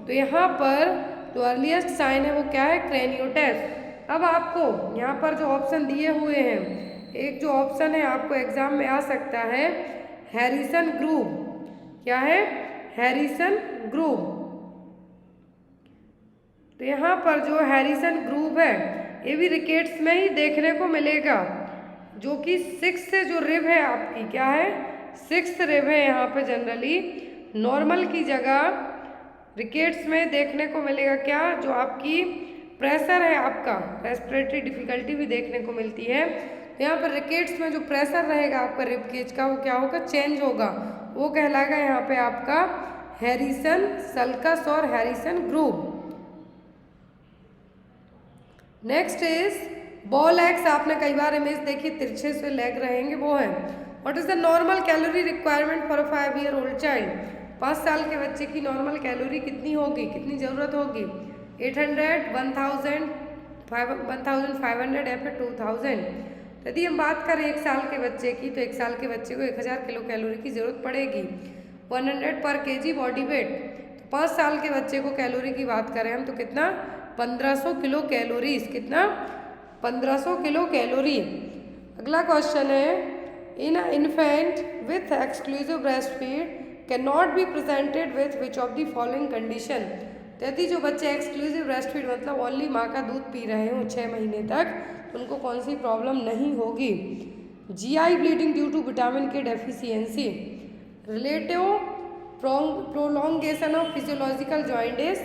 तो यहाँ पर जो अर्लीस्ट साइन है वो क्या है? क्रेनियोटैप्स। अब आपको यहाँ पर जो ऑप्शन दिए हुए हैं, एक जो ऑप्शन है आपको एग्जाम में आ सकता है हैरिसन ग्रूव। क्या है? Harrison groove. तो यहाँ पर जो हैरिसन ग्रूव है ये भी रिकेट्स में ही देखने को मिलेगा, जो कि 6th जो रिब है आपकी, क्या है? 6th रिब है यहाँ पे जनरली नॉर्मल की जगह रिकेट्स में देखने को मिलेगा। क्या? जो आपकी प्रेशर है, आपका रेस्पिरेटरी डिफिकल्टी भी देखने को मिलती है। तो यहाँ पर रिकेट्स में जो प्रेशर रहेगा आपका रिब केज का वो क्या होगा? चेंज होगा, वो कहलाएगा यहाँ पे आपका हैरिसन सल्कस और Harrison groove. Next is ball eggs. आपने कई बार इमेज देखी, तिरछे से लेग रहेंगे, वो है what is the normal calorie requirement for a 5 year old child. 5 साल के बच्चे की नॉर्मल कैलोरी कितनी होगी, कितनी ज़रूरत होगी? 800, 1000, 1500 या फिर 2000। यदि हम बात करें 1 साल के बच्चे की, तो 1 साल के बच्चे को 1000 किलो कैलोरी की ज़रूरत पड़ेगी, 100 पर केजी बॉडी वेट। तो 5 साल के बच्चे को कैलोरी की बात करें हम तो कितना? 1500 किलो कैलोरीज। कितना? 1500 किलो कैलोरी। अगला क्वेश्चन है इन infant with exclusive breast feed can not be presented with which of the following condition. तो यदि जो बच्चे एक्सक्लूसिव ब्रेस्ट फीड मतलब ओनली माँ का दूध पी रहे हों 6 महीने तक, तो उनको कौन सी प्रॉब्लम नहीं होगी? GI bleeding due to vitamin K deficiency, relative prolongation of physiological jaundice,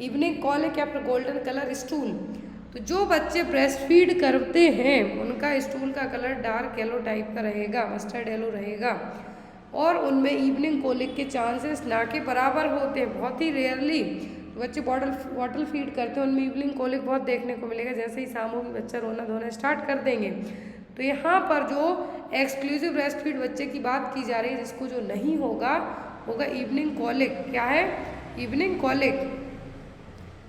evening colic या फिर गोल्डन कलर स्टूल। तो जो बच्चे ब्रेस्ट फीड करते हैं उनका स्टूल का कलर डार्क येलो टाइप का रहेगा, मस्टर्ड येलो रहेगा, और उनमें इवनिंग कोलिक के चांसेस ना के बराबर होते हैं। बहुत ही रेयरली बच्चे बॉटल फीड करते हैं उनमें इवनिंग कोलिक बहुत देखने को मिलेगा। जैसे ही शाम होगी बच्चा रोना धोना स्टार्ट कर देंगे। तो यहाँ पर जो एक्सक्लूसिव ब्रेस्ट फीड बच्चे की बात की जा रही है, जिसको जो नहीं होगा इवनिंग कॉलिक। क्या है? Evening colic.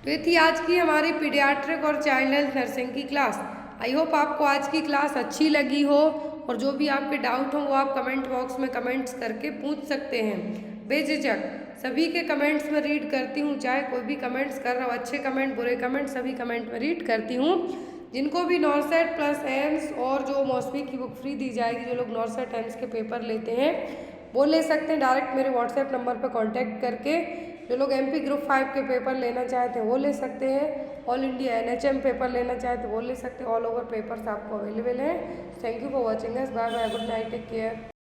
तो ये थी आज की हमारी पीडियाट्रिक और चाइल्ड हेल्थ नर्सिंग की क्लास। आई होप आपको आज की क्लास अच्छी लगी हो, और जो भी आपके डाउट हो वो आप कमेंट बॉक्स में कमेंट्स करके पूछ सकते हैं बेझिझक। सभी के कमेंट्स में रीड करती हूँ, चाहे कोई भी कमेंट्स कर रहा हो, अच्छे कमेंट बुरे कमेंट सभी कमेंट में रीड करती हूँ। जिनको भी नॉर्सेट प्लस एम्स और जो मौसमी की बुक फ्री दी जाएगी, जो लोग नॉर्सेट एम्स के पेपर लेते हैं वो ले सकते हैं डायरेक्ट मेरे व्हाट्सएप नंबर पर कांटेक्ट करके। जो लोग MP ग्रुप 5 के पेपर लेना चाहते हैं वो ले सकते हैं, ऑल इंडिया NHM पेपर लेना चाहते हैं वो ले सकते हैं। ऑल ओवर पेपर्स आपको अवेलेबल हैं। Thank you for watching us. Bye bye, good night, take care.